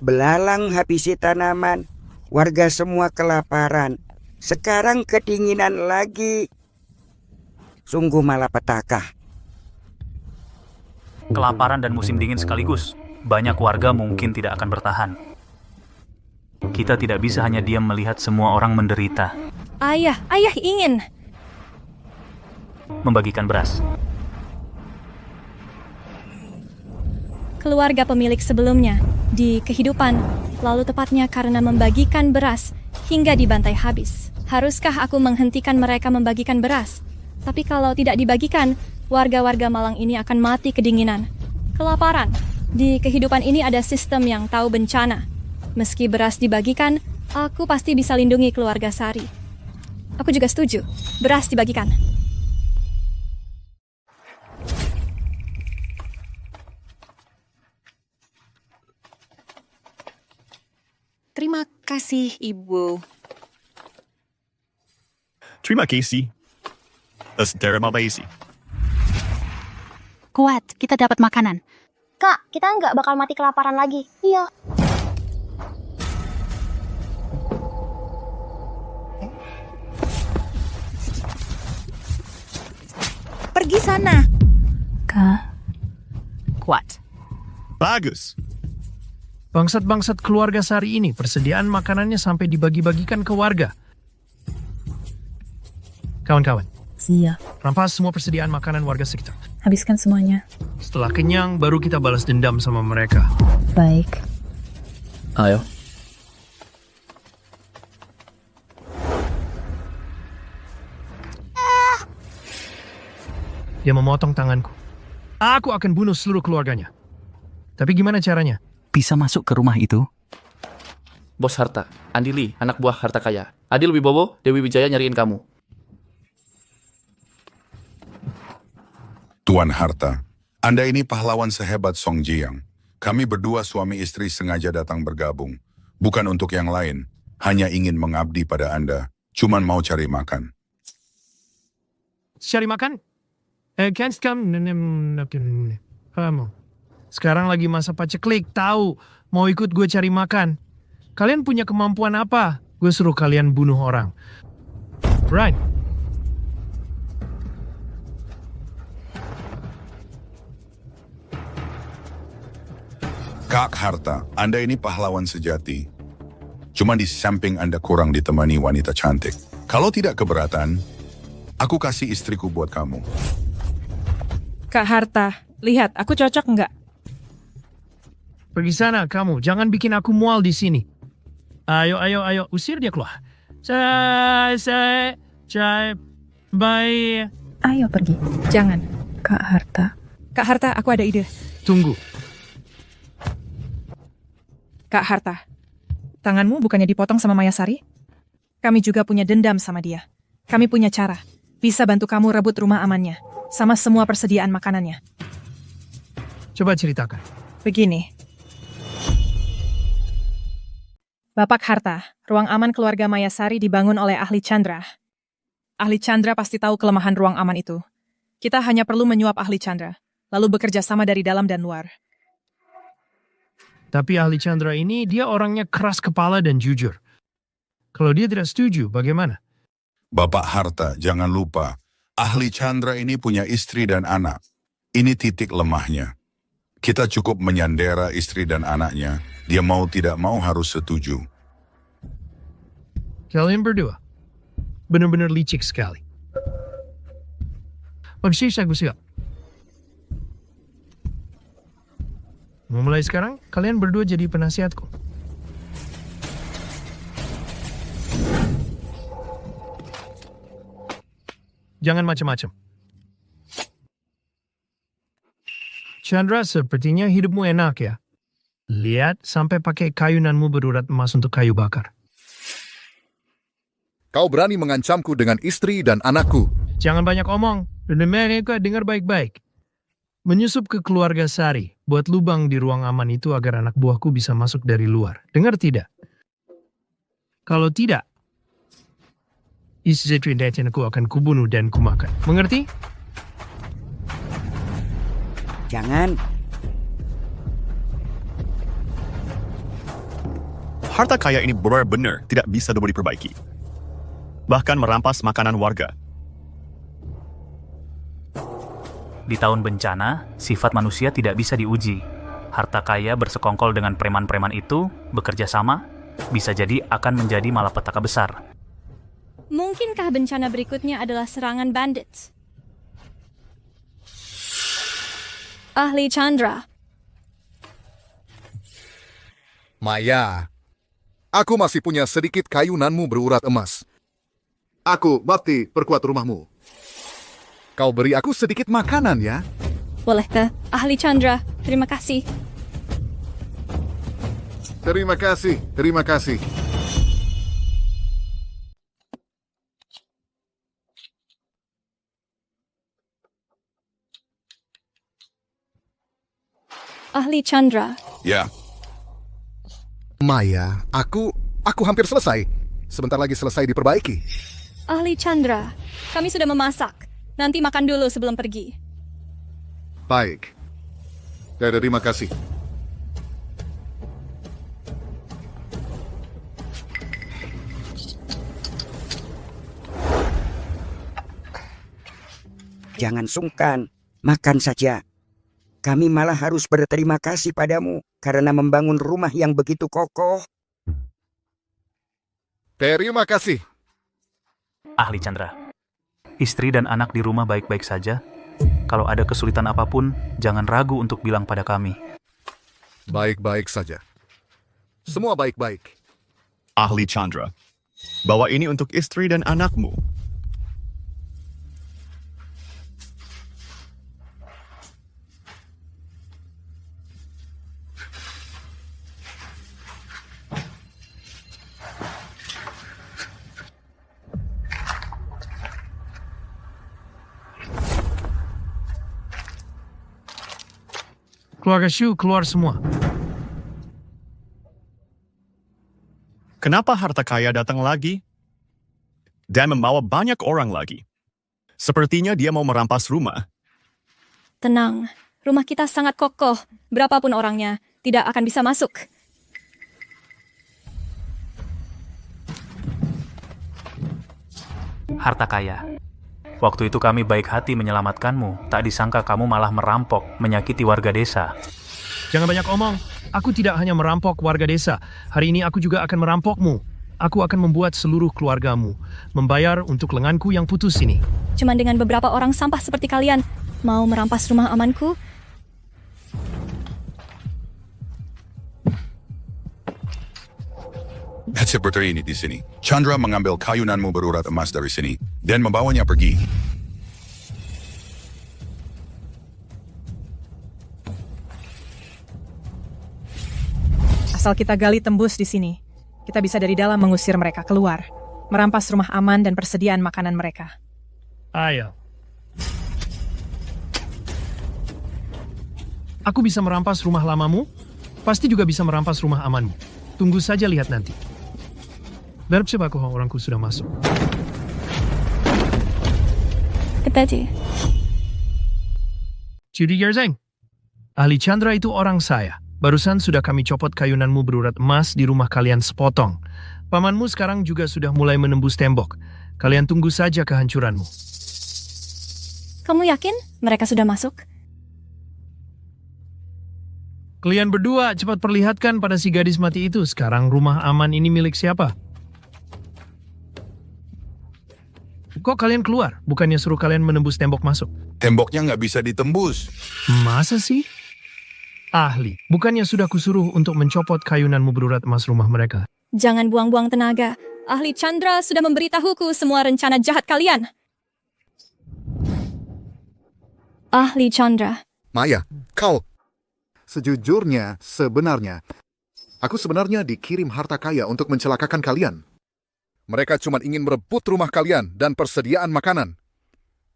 Belalang habisi tanaman. Warga semua kelaparan. Sekarang kedinginan lagi. Sungguh malapetaka. Kelaparan dan musim dingin sekaligus. Banyak warga mungkin tidak akan bertahan. Kita tidak bisa hanya diam melihat semua orang menderita. Ayah ingin. Membagikan beras. Keluarga pemilik sebelumnya di kehidupan, lalu tepatnya karena membagikan beras hingga dibantai habis. Haruskah aku menghentikan mereka membagikan beras? Tapi kalau tidak dibagikan, warga-warga Malang ini akan mati kedinginan. Kelaparan. Di kehidupan ini ada sistem yang tahu bencana. Meski beras dibagikan, aku pasti bisa lindungi keluarga Sari. Aku juga setuju. Beras dibagikan. Terima kasih, Ibu. Terima kasih. Terima kasih. Kuat, kita dapat makanan. Kak, kita nggak bakal mati kelaparan lagi. Iya. Pergi sana. Kak. Kuat. Bagus. Bangsat-bangsat keluarga Sari ini persediaan makanannya sampai dibagi-bagikan ke warga. Kawan-kawan, Siap. rampas semua persediaan makanan warga sekitar. Habiskan semuanya. Setelah kenyang, baru kita balas dendam sama mereka. Baik. Ayo. Dia memotong tanganku. Aku akan bunuh seluruh keluarganya. Tapi gimana caranya? bisa masuk ke rumah itu? Bos Harta, Andi Lee, anak buah harta kaya. Adil Wibowo, Dewi Wijaya nyariin kamu. Tuan Harta, Anda ini pahlawan sehebat Song Jiang. Kami berdua suami istri sengaja datang bergabung. Bukan untuk yang lain, hanya ingin mengabdi pada Anda. Cuman mau cari makan. Cari makan? Kamu. Sekarang lagi masa paceklik, tahu mau ikut gue cari makan. Kalian punya kemampuan apa? Gue suruh kalian bunuh orang. Right. Kak Harta, Anda ini pahlawan sejati. Cuma di samping Anda kurang ditemani wanita cantik. Kalau tidak keberatan, aku kasih istriku buat kamu. Kak Harta, lihat, aku cocok nggak? Pergi sana kamu, jangan bikin aku mual di sini. Ayo, usir dia keluar. Bye. Ayo pergi. Jangan, Kak Harta. Kak Harta, aku ada ide. Tunggu. Kak Harta, tanganmu bukannya dipotong sama Mayasari? Kami juga punya dendam sama dia. Kami punya cara. Bisa bantu kamu rebut rumah amannya. Sama semua persediaan makanannya. Coba ceritakan. Begini. Bapak Harta, ruang aman keluarga Mayasari dibangun oleh ahli Chandra. Ahli Chandra pasti tahu kelemahan ruang aman itu. Kita hanya perlu menyuap ahli Chandra, lalu bekerja sama dari dalam dan luar. Tapi ahli Chandra ini, dia orangnya keras kepala dan jujur. Kalau dia tidak setuju, bagaimana? Bapak Harta, jangan lupa, ahli Chandra ini punya istri dan anak. Ini titik lemahnya. Kita cukup menyandera istri dan anaknya. Dia mau tidak mau harus setuju. Kalian berdua, benar-benar licik sekali. Bagus, aku siap. Mau mulai sekarang, kalian berdua jadi penasihatku. Jangan macam-macam. Chandra, sepertinya hidupmu enak ya. Lihat sampai pakai kayunanmu berurat emas untuk kayu bakar. Kau berani mengancamku dengan istri dan anakku. Jangan banyak omong. Dengar baik-baik. Menyusup ke keluarga Sari, buat lubang di ruang aman itu agar anak buahku bisa masuk dari luar. Dengar tidak? Kalau tidak, istri dan aku akan kubunuh dan kumakan. Mengerti? Jangan. Harta kaya ini benar-benar tidak bisa diperbaiki. Bahkan merampas makanan warga. Di tahun bencana, sifat manusia tidak bisa diuji. Harta kaya bersekongkol dengan preman-preman itu, bekerja sama, bisa jadi akan menjadi malapetaka besar. Mungkinkah bencana berikutnya adalah serangan bandits? Ahli Chandra. Maya, aku masih punya sedikit kayunanmu berurat emas. Aku, bakti, perkuat rumahmu. Kau beri aku sedikit makanan ya. Bolehkah? Ahli Chandra, terima kasih. Terima kasih, terima kasih. Ahli Chandra. Ya. Maya, aku hampir selesai. Sebentar lagi selesai diperbaiki. Ahli Chandra, kami sudah memasak. Nanti makan dulu sebelum pergi. Baik. Terima kasih. Jangan sungkan, makan saja. Kami malah harus berterima kasih padamu karena membangun rumah yang begitu kokoh. Terima kasih. Ahli Chandra, istri dan anak di rumah baik-baik saja. Kalau ada kesulitan apapun, jangan ragu untuk bilang pada kami. Baik-baik saja. Semua baik-baik. Ahli Chandra, bawa ini untuk istri dan anakmu. Keluarga Shu keluar semua. Kenapa harta kaya datang lagi? Dan membawa banyak orang lagi. Sepertinya dia mau merampas rumah. Tenang, rumah kita sangat kokoh. Berapapun orangnya, tidak akan bisa masuk. Harta kaya. Waktu itu kami baik hati menyelamatkanmu. Tak disangka kamu malah merampok, menyakiti warga desa. Jangan banyak omong. Aku tidak hanya merampok warga desa. Hari ini aku juga akan merampokmu. Aku akan membuat seluruh keluargamu membayar untuk lenganku yang putus ini. Cuman dengan beberapa orang sampah seperti kalian, mau merampas rumah amanku? Seperti ini di sini. Chandra mengambil kayunanmu berurat emas dari sini dan membawanya pergi. Asal kita gali tembus di sini, kita bisa dari dalam mengusir mereka keluar, merampas rumah aman dan persediaan makanan mereka. Ayo. Aku bisa merampas rumah lamamu, pasti juga bisa merampas rumah amanmu. Tunggu saja lihat nanti. Darab siapa orangku sudah masuk. Ketaji. Judy Gerzeng. Ahli Chandra itu orang saya. Barusan sudah kami copot kayunanmu berurat emas di rumah kalian sepotong. Pamanmu sekarang juga sudah mulai menembus tembok. Kalian tunggu saja kehancuranmu. Kamu yakin mereka sudah masuk? Kalian berdua cepat perlihatkan pada si gadis mati itu sekarang rumah aman ini milik siapa? Kok kalian keluar? Bukannya suruh kalian menembus tembok masuk? Temboknya nggak bisa ditembus. Masa sih? Ahli, bukannya sudah kusuruh untuk mencopot kayunanmu berurat emas rumah mereka? Jangan buang-buang tenaga. Ahli Chandra sudah memberitahuku semua rencana jahat kalian. Ahli Chandra. Maya, kau... Sejujurnya, sebenarnya, aku sebenarnya dikirim harta kaya untuk mencelakakan kalian. Mereka cuma ingin merebut rumah kalian dan persediaan makanan.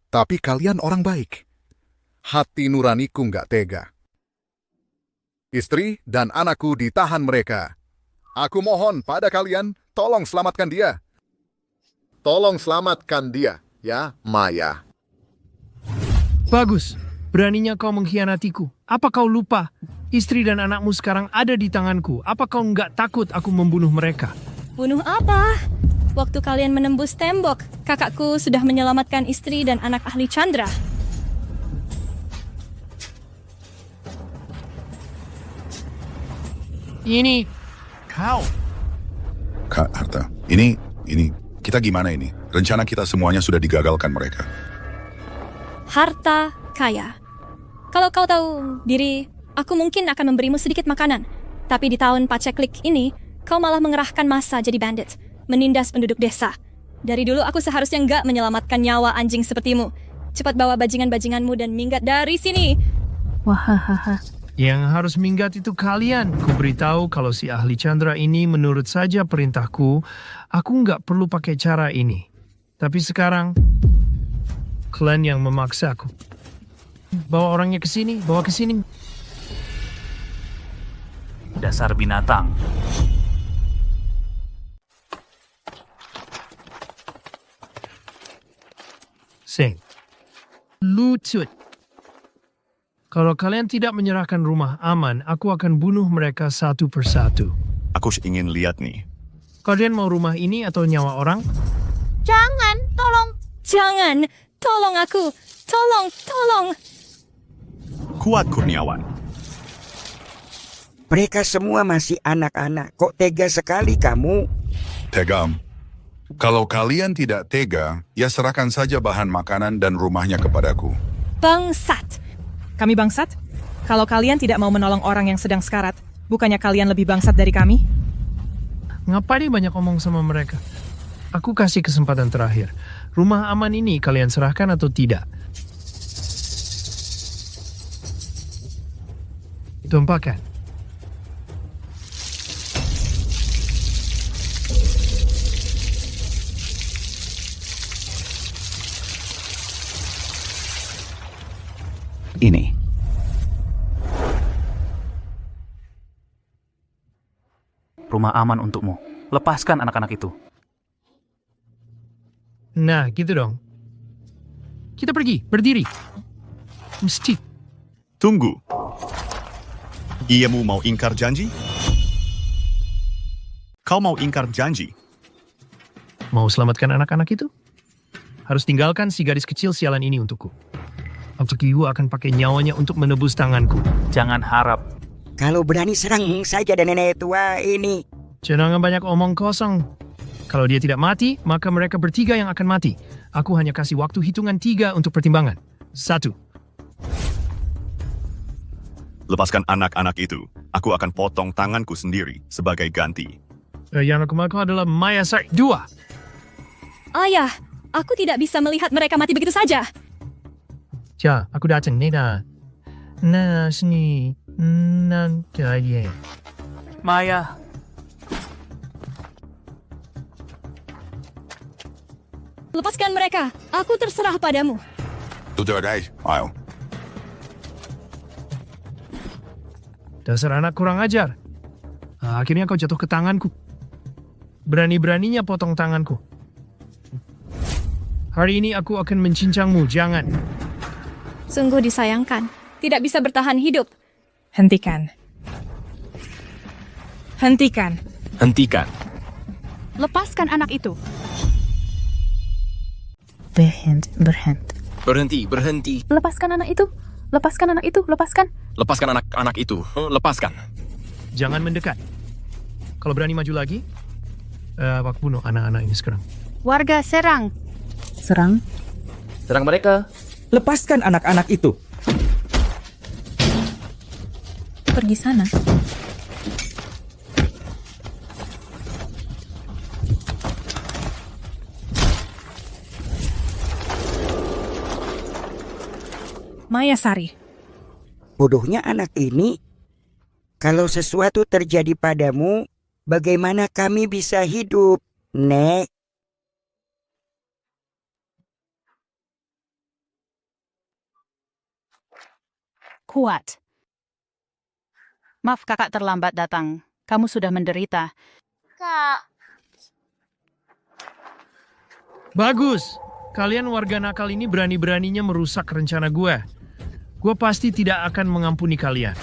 Tapi kalian orang baik. Hati nuraniku nggak tega. Istri dan anakku ditahan mereka. Aku mohon pada kalian, tolong selamatkan dia. Tolong selamatkan dia, ya Maya. Bagus, beraninya kau mengkhianatiku. Apa kau lupa? Istri dan anakmu sekarang ada di tanganku. Apa kau nggak takut aku membunuh mereka? Bunuh apa? Waktu kalian menembus tembok, kakakku sudah menyelamatkan istri dan anak ahli Chandra. Ini kau. Kak Harta, ini kita gimana ini? Rencana kita semuanya sudah digagalkan mereka. Harta kaya. Kalau kau tahu diri, aku mungkin akan memberimu sedikit makanan. Tapi di tahun paceklik ini, kau malah mengerahkan massa jadi bandit, menindas penduduk desa. Dari dulu aku seharusnya nggak menyelamatkan nyawa anjing sepertimu. Cepat bawa bajingan-bajinganmu dan minggat dari sini. Wahahaha. Yang harus minggat itu kalian. Ku beritahu kalau si ahli Chandra ini menurut saja perintahku, aku nggak perlu pakai cara ini. Tapi sekarang, kalian yang memaksaku. Bawa orangnya ke sini, bawa ke sini. Dasar binatang. Sing. Lutut. Kalau kalian tidak menyerahkan rumah aman, aku akan bunuh mereka satu persatu. Aku ingin lihat nih. Kalian mau rumah ini atau nyawa orang? Jangan, tolong. Jangan, tolong aku. Tolong. Kuat Kurniawan. Mereka semua masih anak-anak. Kok tega sekali kamu? Tegam. Kalau kalian tidak tega, ya serahkan saja bahan makanan dan rumahnya kepadaku. Bangsat. Kami bangsat? Kalau kalian tidak mau menolong orang yang sedang sekarat, bukannya kalian lebih bangsat dari kami? Ngapain banyak omong sama mereka? Aku kasih kesempatan terakhir. Rumah aman ini kalian serahkan atau tidak? Tumpahkan. Ini. Rumah aman untukmu. Lepaskan anak-anak itu. Nah, gitu dong. Kita pergi, berdiri. Mesti. Tunggu. Iamu mau ingkar janji? Kau mau ingkar janji? Mau selamatkan anak-anak itu? Harus tinggalkan si gadis kecil sialan ini untukku. Atsukiyu akan pakai nyawanya untuk menebus tanganku. Jangan harap. Kalau berani serang saja dan nenek tua ini. Jangan banyak omong kosong. Kalau dia tidak mati, maka mereka bertiga yang akan mati. Aku hanya kasih waktu hitungan 3 untuk pertimbangan. 1. Lepaskan anak-anak itu. Aku akan potong tanganku sendiri sebagai ganti. Yang aku makan adalah Maya Sari. 2. Ayah, aku tidak bisa melihat mereka mati begitu saja. Ja, aku datang, Nena. Nena, sini. Nanti. Maya. Lepaskan mereka. Aku terserah padamu. Doe het, ayo. Dasar anak kurang ajar. Akhirnya kau jatuh ke tanganku. Berani-beraninya potong tanganku. Hari ini aku akan mencincangmu, jangan. Sungguh disayangkan. Tidak bisa bertahan hidup. Hentikan. Hentikan. Hentikan. Lepaskan anak itu. Berhenti, berhenti. Lepaskan anak itu. Lepaskan anak itu. Lepaskan. Lepaskan anak-anak itu. Lepaskan. Jangan mendekat. Kalau berani maju lagi, aku bunuh anak-anak ini sekarang. Warga serang. Serang mereka. Lepaskan anak-anak itu. Pergi sana. Maya Sari. Bodohnya anak ini. Kalau sesuatu terjadi padamu, bagaimana kami bisa hidup, Nek? Kuat. Maaf kakak terlambat datang. Kamu sudah menderita. Kak, Bagus. Kalian warga nakal ini berani-beraninya merusak rencana gue. Gue pasti tidak akan mengampuni kalian.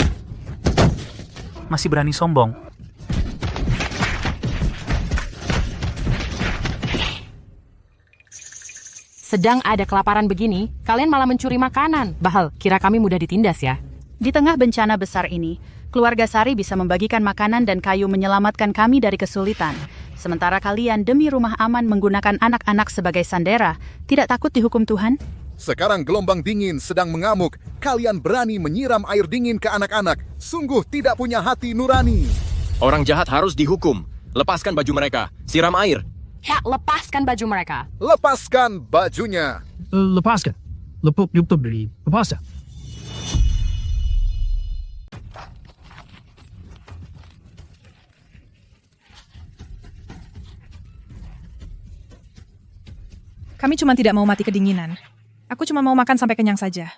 Masih berani sombong. Sedang ada kelaparan begini, kalian malah mencuri makanan. Bahal, kira kami mudah ditindas ya? Di tengah bencana besar ini, keluarga Sari bisa membagikan makanan dan kayu menyelamatkan kami dari kesulitan. Sementara kalian demi rumah aman menggunakan anak-anak sebagai sandera, tidak takut dihukum Tuhan? Sekarang gelombang dingin sedang mengamuk. Kalian berani menyiram air dingin ke anak-anak. Sungguh tidak punya hati nurani. Orang jahat harus dihukum. Lepaskan baju mereka. Siram air. Ya, lepaskan baju mereka. Lepaskan bajunya. Lepaskan. Lepaskan. Kami cuma tidak mau mati kedinginan. Aku cuma mau makan sampai kenyang saja.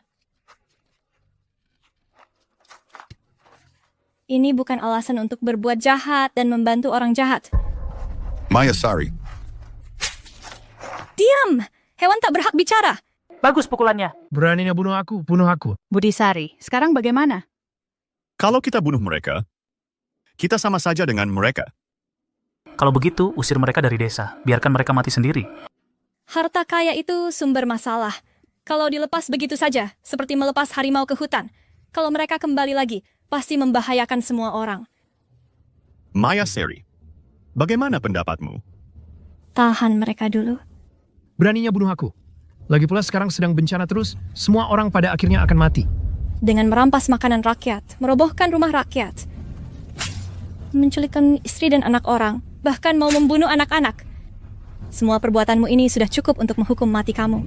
Ini bukan alasan untuk berbuat jahat dan membantu orang jahat. Maya Sari. Diam! Hewan tak berhak bicara. Bagus pukulannya. Beraninya bunuh aku. Budi Sari, sekarang bagaimana? Kalau kita bunuh mereka, kita sama saja dengan mereka. Kalau begitu, usir mereka dari desa. Biarkan mereka mati sendiri. Harta kaya itu sumber masalah. Kalau dilepas begitu saja, seperti melepas harimau ke hutan. Kalau mereka kembali lagi, pasti membahayakan semua orang. Maya Sari, bagaimana pendapatmu? Tahan mereka dulu. Beraninya bunuh aku. Lagi pula sekarang sedang bencana terus, semua orang pada akhirnya akan mati. Dengan merampas makanan rakyat, merobohkan rumah rakyat, menculikkan istri dan anak orang, bahkan mau membunuh anak-anak. Semua perbuatanmu ini sudah cukup untuk menghukum mati kamu.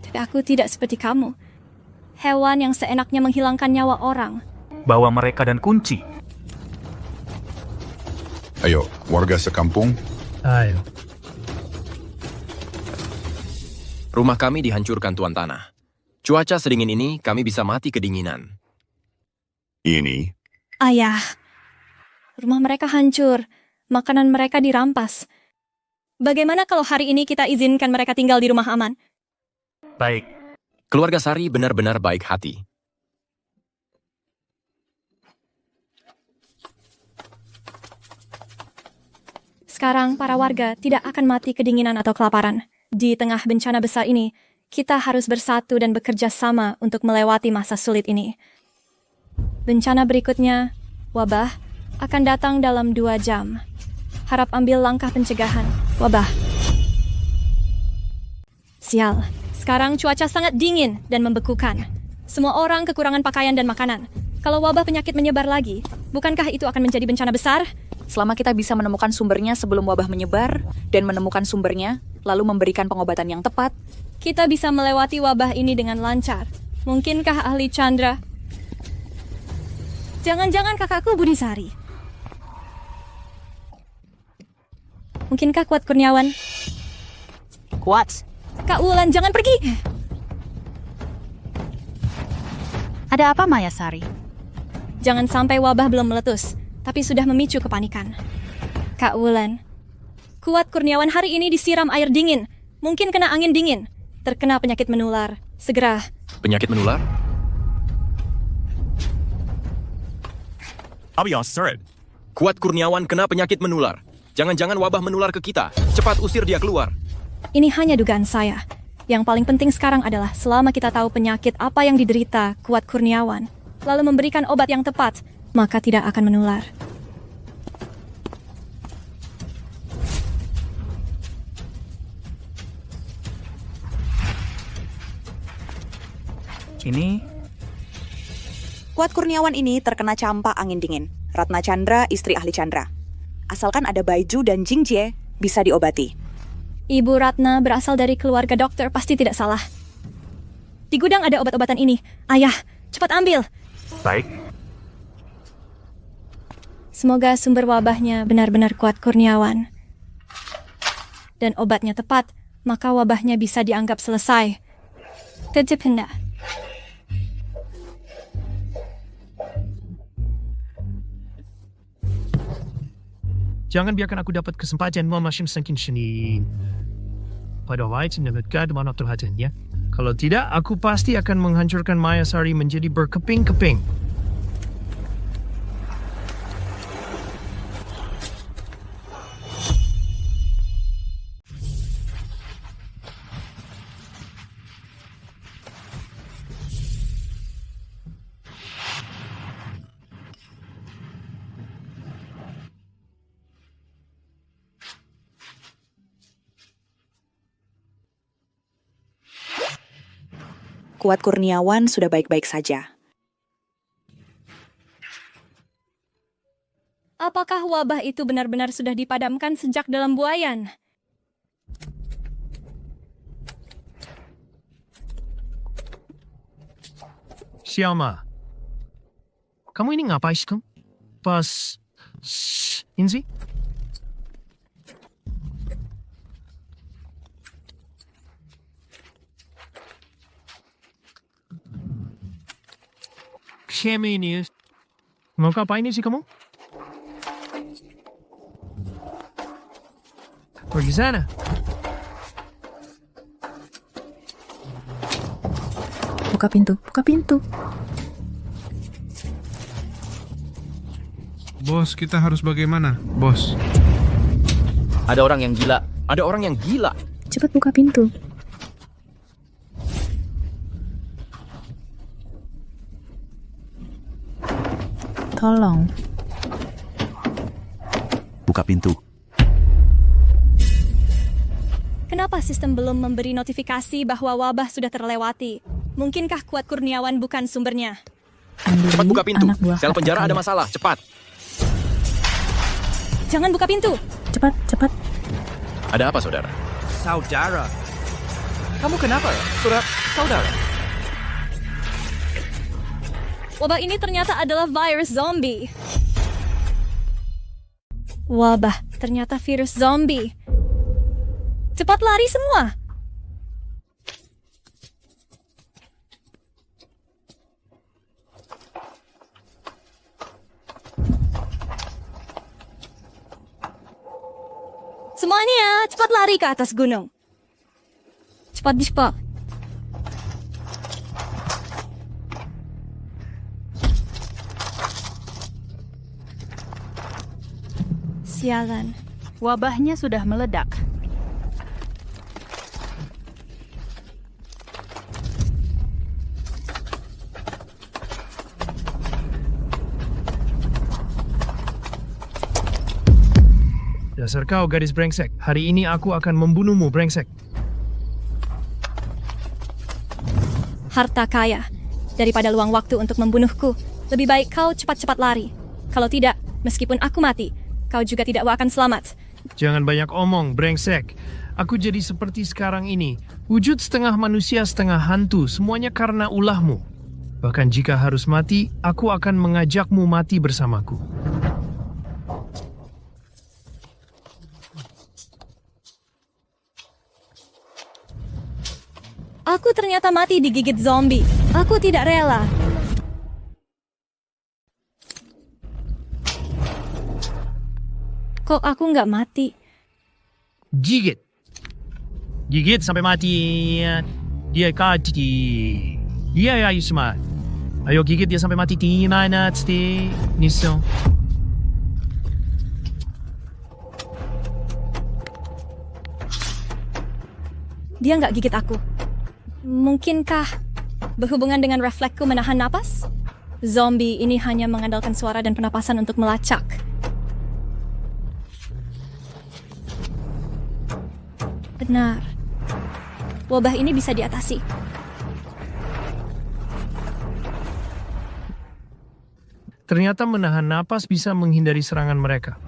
Tapi aku tidak seperti kamu. Hewan yang seenaknya menghilangkan nyawa orang. Bawa mereka dan kunci. Ayo, warga sekampung. Ayo. Rumah kami dihancurkan Tuan Tanah. Cuaca sedingin ini, kami bisa mati kedinginan. Ini, Ayah, Rumah mereka hancur, makanan mereka dirampas. Bagaimana kalau hari ini kita izinkan mereka tinggal di rumah aman? Baik. Keluarga Sari benar-benar baik hati. Sekarang para warga tidak akan mati kedinginan atau kelaparan. Di tengah bencana besar ini, kita harus bersatu dan bekerja sama untuk melewati masa sulit ini. Bencana berikutnya, wabah, akan datang dalam 2 jam. Harap ambil langkah pencegahan, wabah. Sial, sekarang cuaca sangat dingin dan membekukan. Semua orang kekurangan pakaian dan makanan. Kalau wabah penyakit menyebar lagi, bukankah itu akan menjadi bencana besar? Selama kita bisa menemukan sumbernya sebelum wabah menyebar, dan menemukan sumbernya, lalu memberikan pengobatan yang tepat, kita bisa melewati wabah ini dengan lancar. Mungkinkah ahli Chandra? Jangan-jangan kakakku Budisari. Mungkinkah Kuat Kurniawan? Kuat. Kak Wulan, jangan pergi! Ada apa, Maya Sari? Jangan sampai wabah belum meletus, tapi sudah memicu kepanikan. Kak Wulan, Kuat Kurniawan hari ini disiram air dingin. Mungkin kena angin dingin. Terkena penyakit menular. Segera. Penyakit menular? Abios, Surid. Kuat Kurniawan kena penyakit menular. Jangan-jangan wabah menular ke kita. Cepat usir dia keluar. Ini hanya dugaan saya. Yang paling penting sekarang adalah selama kita tahu penyakit apa yang diderita Kuat Kurniawan, lalu memberikan obat yang tepat, maka tidak akan menular. Ini Kuat Kurniawan ini terkena campak angin dingin. Ratna Chandra, istri ahli Chandra. Asalkan ada Baiju dan Jingjie, bisa diobati. Ibu Ratna berasal dari keluarga dokter, pasti tidak salah. Di gudang ada obat-obatan ini. Ayah, cepat ambil. baik. Semoga sumber wabahnya benar-benar Kuat Kurniawan. Dan obatnya tepat, maka wabahnya bisa dianggap selesai. Terjependa. Jangan biarkan aku dapat kesempatan memasang sangkin sini. Pada waktu menegakkan mana terhadap ya. Kalau tidak, aku pasti akan menghancurkan Maya Sari menjadi berkeping-keping. Kuat Kurniawan sudah baik-baik saja. Apakah wabah itu benar-benar sudah dipadamkan sejak dalam buayan? Xiaoma, kamu ini ngapain sih? Pas ini sih? Siapa ini? Mau ngapain sih kamu? Pergi sana. Buka pintu, buka pintu. Bos, kita harus bagaimana, bos? Ada orang yang gila. Ada orang yang gila. Cepat buka pintu. Tolong. Buka pintu. Kenapa sistem belum memberi notifikasi bahwa wabah sudah terlewati? Mungkinkah Kuat Kurniawan bukan sumbernya? Cepat buka pintu. Sel penjara ada masalah. Cepat. Jangan buka pintu. Cepat, cepat. Ada apa, saudara? Saudara. Kamu kenapa ya? Saudara. Wabah ini ternyata adalah virus zombie. Wabah, ternyata virus zombie. Cepat lari semua. Semuanya, cepat lari ke atas gunung. Cepat. Sialan. Wabahnya sudah meledak. Dasar kau gadis brengsek. Hari ini aku akan membunuhmu, brengsek. Harta kaya. Daripada luang waktu untuk membunuhku, lebih baik kau cepat-cepat lari. Kalau tidak, meskipun aku mati, kau juga tidak akan selamat. Jangan banyak omong, brengsek. Aku jadi seperti sekarang ini. Wujud setengah manusia, setengah hantu. Semuanya karena ulahmu. Bahkan jika harus mati, aku akan mengajakmu mati bersamaku. Aku ternyata mati digigit zombie. Aku tidak rela. Kok aku nggak mati? Gigit sampai mati. Dia kati. Dia ayo semua. Ayo gigit dia sampai mati. Di mana tadi? Niso. Dia nggak gigit aku. Mungkinkah berhubungan dengan refleksku menahan napas? Zombie ini hanya mengandalkan suara dan pernapasan untuk melacak. Benar. Wabah ini bisa diatasi. Ternyata menahan napas bisa menghindari serangan mereka.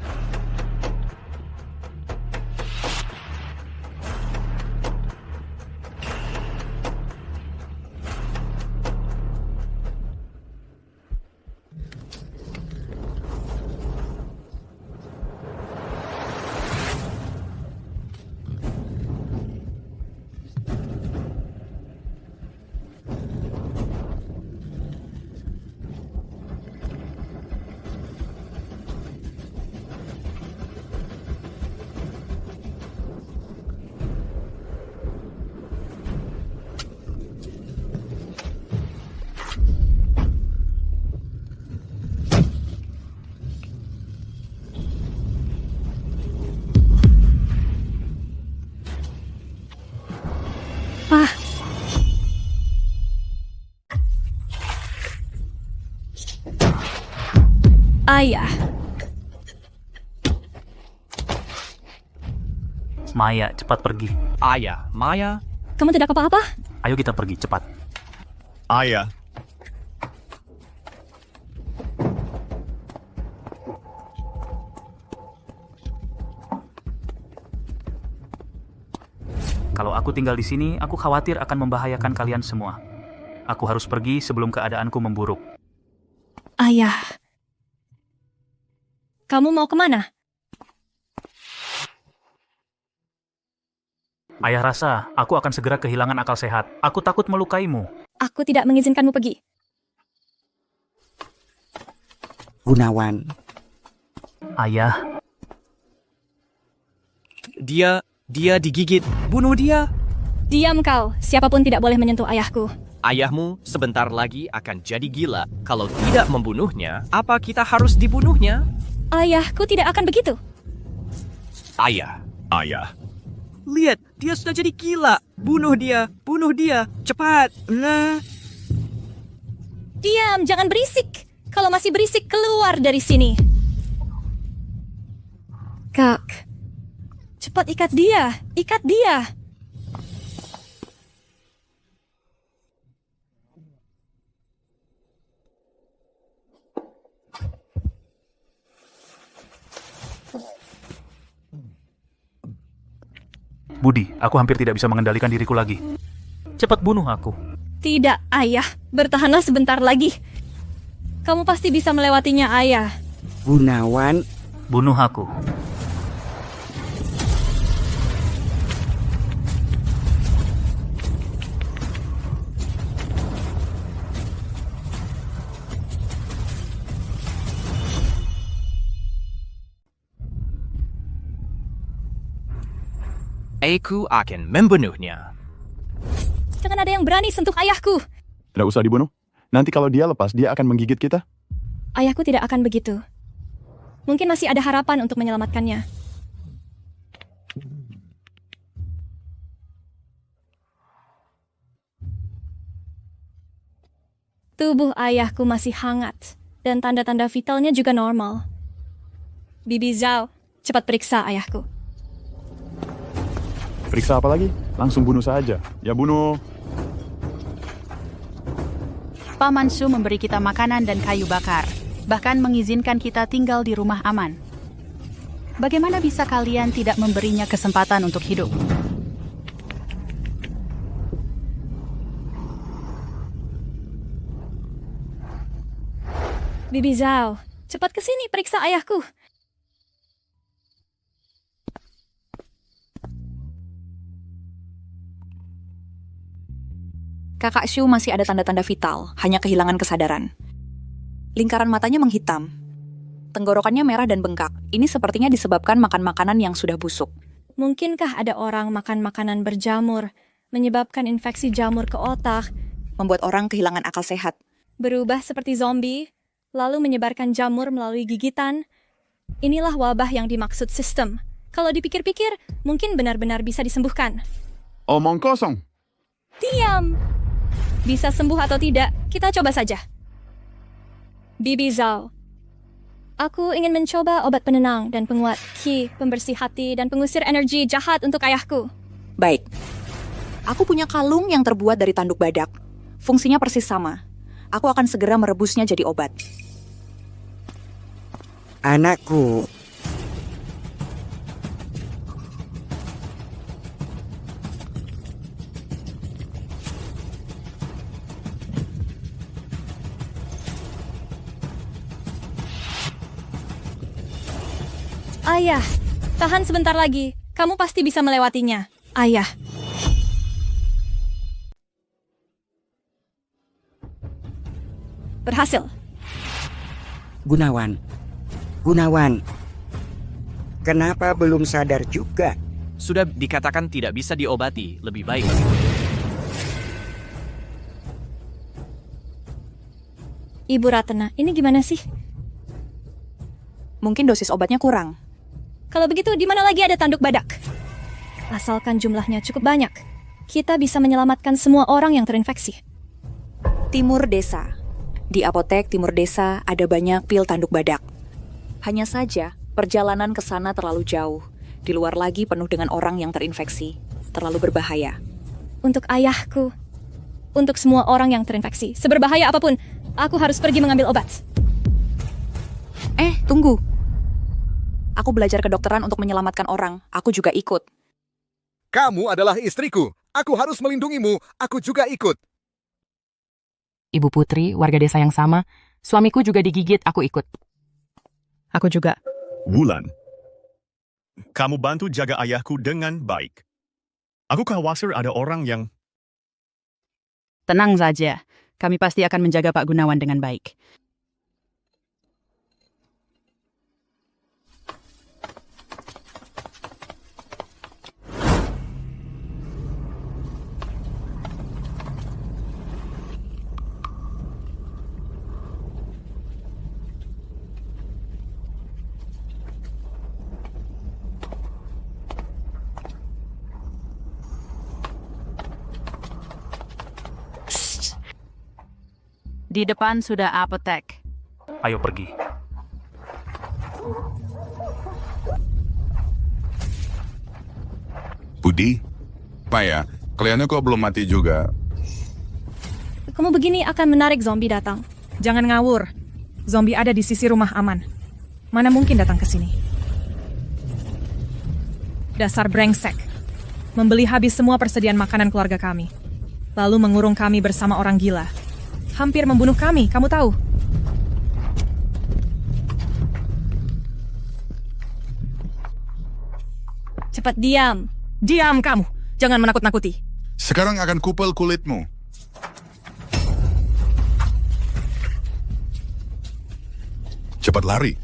Ayah. Maya, cepat pergi. Ayah, Maya. Kamu tidak apa-apa? Ayo kita pergi, cepat. Ayah. Kalau aku tinggal di sini, aku khawatir akan membahayakan kalian semua. Aku harus pergi sebelum keadaanku memburuk. Ayah. Kamu mau kemana? Ayah rasa, aku akan segera kehilangan akal sehat. Aku takut melukaimu. Aku tidak mengizinkanmu pergi. Gunawan. Ayah. Dia digigit. Bunuh dia. Diam kau. Siapapun tidak boleh menyentuh ayahku. Ayahmu sebentar lagi akan jadi gila. Kalau tidak membunuhnya, apa kita harus dibunuhnya? Ayahku tidak akan begitu. Ayah. Ayah. Lihat, dia sudah jadi gila. Bunuh dia, cepat. Nah. Diam, jangan berisik. Kalau masih berisik, keluar dari sini. Kak, cepat ikat dia. Budi, aku hampir tidak bisa mengendalikan diriku lagi. Cepat bunuh aku. Tidak, ayah. Bertahanlah sebentar lagi. Kamu pasti bisa melewatinya, ayah. Gunawan. Bunuh aku. Aku akan membunuhnya. Jangan ada yang berani sentuh ayahku. Tidak usah dibunuh. Nanti kalau dia lepas, dia akan menggigit kita. Ayahku tidak akan begitu. Mungkin masih ada harapan untuk menyelamatkannya. Tubuh ayahku masih hangat, dan tanda-tanda vitalnya juga normal. Bibi Zhao, cepat periksa ayahku. Periksa apa lagi? Langsung bunuh saja. Ya bunuh. Paman Su memberi kita makanan dan kayu bakar, bahkan mengizinkan kita tinggal di rumah aman. Bagaimana bisa kalian tidak memberinya kesempatan untuk hidup? Bibi Zhao, cepat ke sini periksa ayahku. Kakak Shu masih ada tanda-tanda vital, hanya kehilangan kesadaran. Lingkaran matanya menghitam. Tenggorokannya merah dan bengkak. Ini sepertinya disebabkan makan makanan yang sudah busuk. Mungkinkah ada orang makan makanan berjamur, menyebabkan infeksi jamur ke otak, membuat orang kehilangan akal sehat, berubah seperti zombie, lalu menyebarkan jamur melalui gigitan? Inilah wabah yang dimaksud sistem. Kalau dipikir-pikir, mungkin benar-benar bisa disembuhkan. Omong kosong. Diam! Bisa sembuh atau tidak, kita coba saja. Bibi Zhao, aku ingin mencoba obat penenang dan penguat qi, pembersih hati dan pengusir energi jahat untuk ayahku. Baik. Aku punya kalung yang terbuat dari tanduk badak. Fungsinya persis sama. Aku akan segera merebusnya jadi obat. Anakku, Ayah, tahan sebentar lagi. Kamu pasti bisa melewatinya. Ayah. Berhasil. Gunawan. Kenapa belum sadar juga? Sudah dikatakan tidak bisa diobati, lebih baik begitu. Ibu Ratna, ini gimana sih? Mungkin dosis obatnya kurang. Kalau begitu, di mana lagi ada tanduk badak? Asalkan jumlahnya cukup banyak, kita bisa menyelamatkan semua orang yang terinfeksi. Timur desa. Di apotek timur desa ada banyak pil tanduk badak. Hanya saja, perjalanan ke sana terlalu jauh. Di luar lagi penuh dengan orang yang terinfeksi. Terlalu berbahaya. Untuk ayahku, untuk semua orang yang terinfeksi, seberbahaya apapun, aku harus pergi mengambil obat. Tunggu. Aku belajar kedokteran untuk menyelamatkan orang. Aku juga ikut. Kamu adalah istriku. Aku harus melindungimu. Aku juga ikut. Ibu Putri, warga desa yang sama. Suamiku juga digigit, aku ikut. Aku juga. Wulan, kamu bantu jaga ayahku dengan baik. Aku khawatir ada orang yang... Tenang saja, kami pasti akan menjaga Pak Gunawan dengan baik. Di depan sudah apotek. Ayo pergi. Budi, Maya, kaliannya kok belum mati juga? Kamu begini akan menarik zombie datang. Jangan ngawur. Zombie ada di sisi rumah aman. Mana mungkin datang ke sini? Dasar brengsek. Membeli habis semua persediaan makanan keluarga kami. Lalu mengurung kami bersama orang gila. Hampir membunuh kami, kamu tahu. Cepat diam. Diam kamu. Jangan menakut-nakuti. Sekarang akan kupel kulitmu. Cepat lari.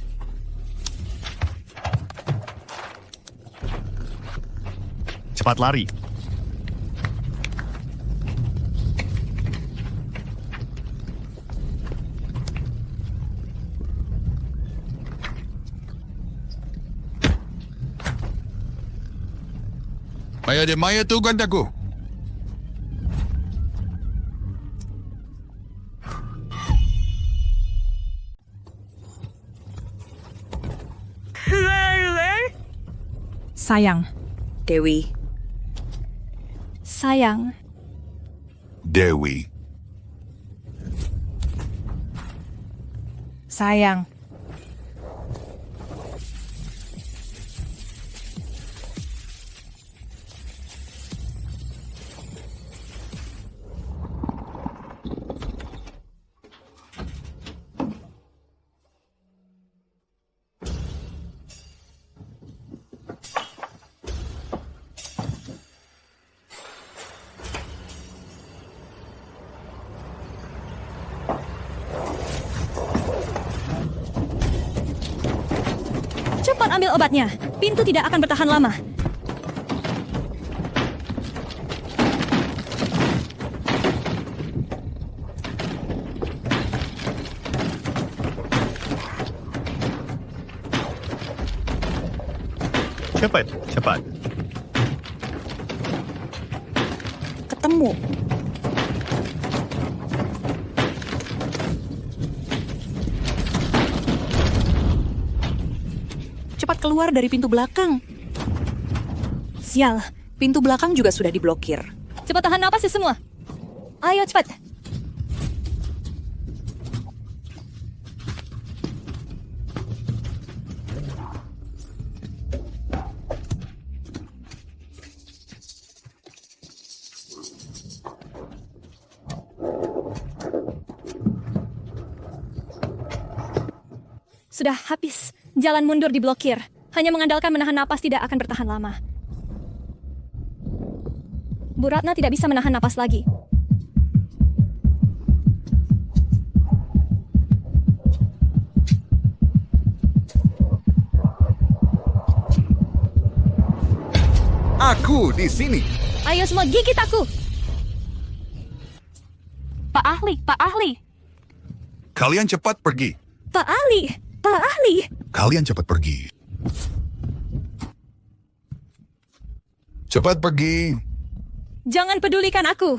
cepat lari. Maya de Maya tu gandaku. Sayang. Dewi. Sayang. Dewi. Sayang. Cepat ambil obatnya. Pintu tidak akan bertahan lama. Cepat, cepat. Ketemu. Cepat keluar dari pintu belakang. Sial. Pintu belakang juga sudah diblokir. Cepat tahan napas ya semua. Ayo cepat. Sudah habis. Jalan mundur diblokir. Hanya mengandalkan menahan napas tidak akan bertahan lama. Bu Ratna tidak bisa menahan napas lagi. Aku di sini. Ayo semua gigit aku. Pak Ahli, Pak Ahli. Kalian cepat pergi. Pak Ali, Pak Ali. Kalian cepat pergi. Cepat pergi. Jangan pedulikan aku.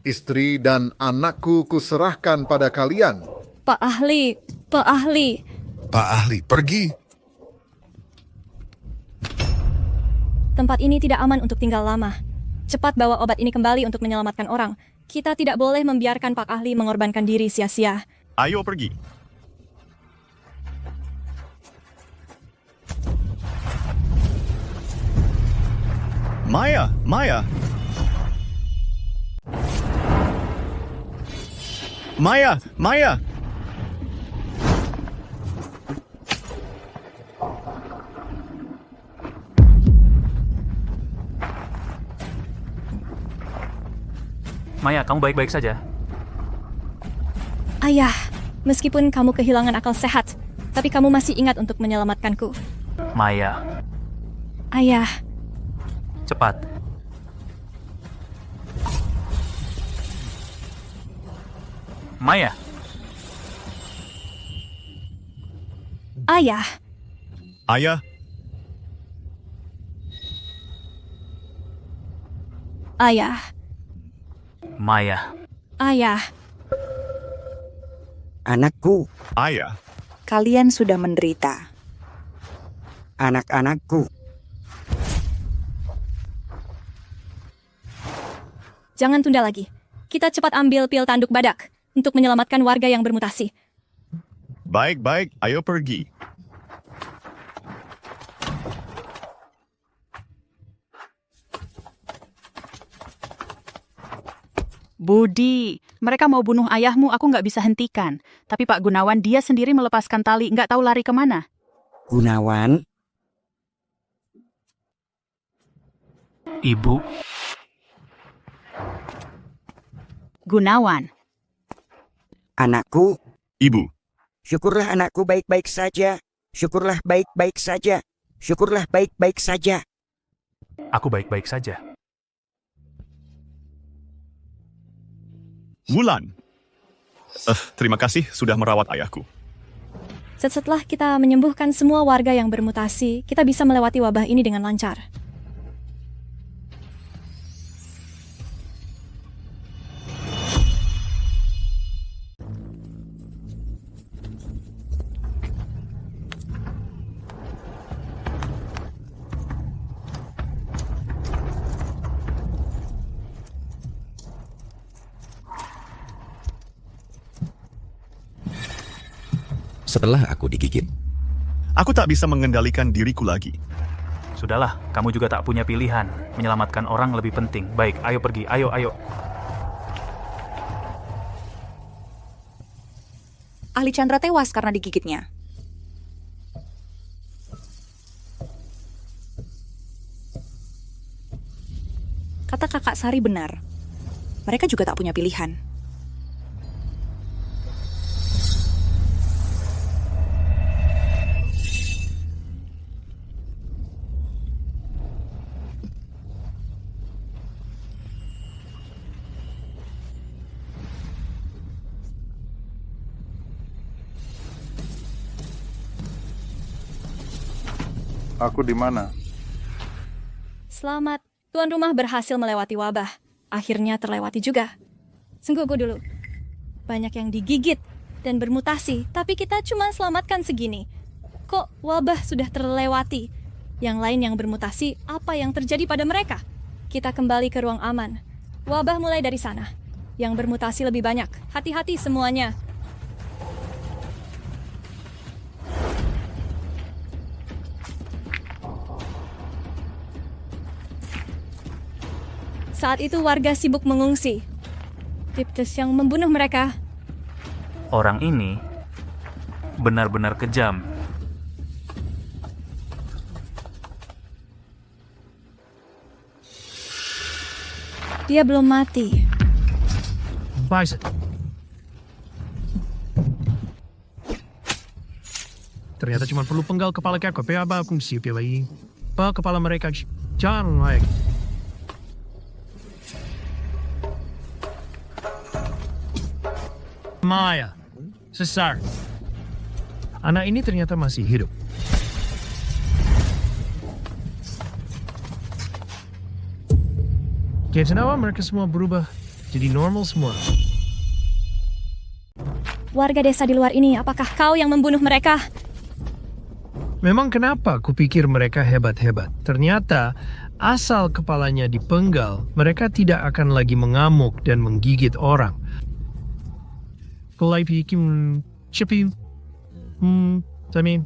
Istri dan anakku kuserahkan pada kalian. Pak Ahli, Pak Ahli. Pak Ahli, pergi. Tempat ini tidak aman untuk tinggal lama. Cepat bawa obat ini kembali untuk menyelamatkan orang. Kita tidak boleh membiarkan Pak Ahli mengorbankan diri sia-sia. Ayo pergi. Maya, Maya. Maya, Maya. Maya, kamu baik-baik saja? Ayah, meskipun kamu kehilangan akal sehat, tapi kamu masih ingat untuk menyelamatkanku. Maya, Ayah, cepat. Maya, ayah, Ayah, ayah, Maya. ayah. Anakku, ayah. Kalian sudah menderita. anak-anakku. Jangan tunda lagi. Kita cepat ambil pil tanduk badak untuk menyelamatkan warga yang bermutasi. Baik-baik, ayo pergi. Budi, mereka mau bunuh ayahmu, aku nggak bisa hentikan. Tapi Pak Gunawan, dia sendiri melepaskan tali, nggak tahu lari kemana. Gunawan, Ibu. Gunawan. anakku. Ibu. Syukurlah anakku baik-baik saja. Syukurlah baik-baik saja. Syukurlah baik-baik saja. Aku baik-baik saja. Wulan. Terima kasih sudah merawat ayahku. Setelah kita menyembuhkan semua warga yang bermutasi, kita bisa melewati wabah ini dengan lancar. Setelah aku digigit, aku tak bisa mengendalikan diriku lagi. Sudahlah, kamu juga tak punya pilihan. Menyelamatkan orang lebih penting. Baik, ayo pergi. Ayo. Ahli Chandra tewas karena digigitnya. Kata kakak Sari benar. Mereka juga tak punya pilihan. Aku di mana? Selamat, tuan rumah berhasil melewati wabah. Akhirnya terlewati juga. Sengguku dulu. Banyak yang digigit dan bermutasi, tapi kita cuma selamatkan segini. Kok wabah sudah terlewati? Yang lain yang bermutasi, apa yang terjadi pada mereka? Kita kembali ke ruang aman. Wabah mulai dari sana. Yang bermutasi lebih banyak. Hati-hati semuanya. Saat itu warga sibuk mengungsi. Diptes yang membunuh mereka. Orang ini benar-benar kejam. Dia belum mati. Bison. Ternyata cuma perlu penggal kepala kakak. Apa pun siapa lagi. Kepala mereka jangan naik. Maya, Sesar. Anak ini ternyata masih hidup. Kenapa mereka semua berubah jadi normal semua? Warga desa di luar ini, apakah kau yang membunuh mereka? Memang kenapa kupikir mereka hebat-hebat? Ternyata asal kepalanya dipenggal, mereka tidak akan lagi mengamuk dan menggigit orang. Kalau pikir cepi, tapi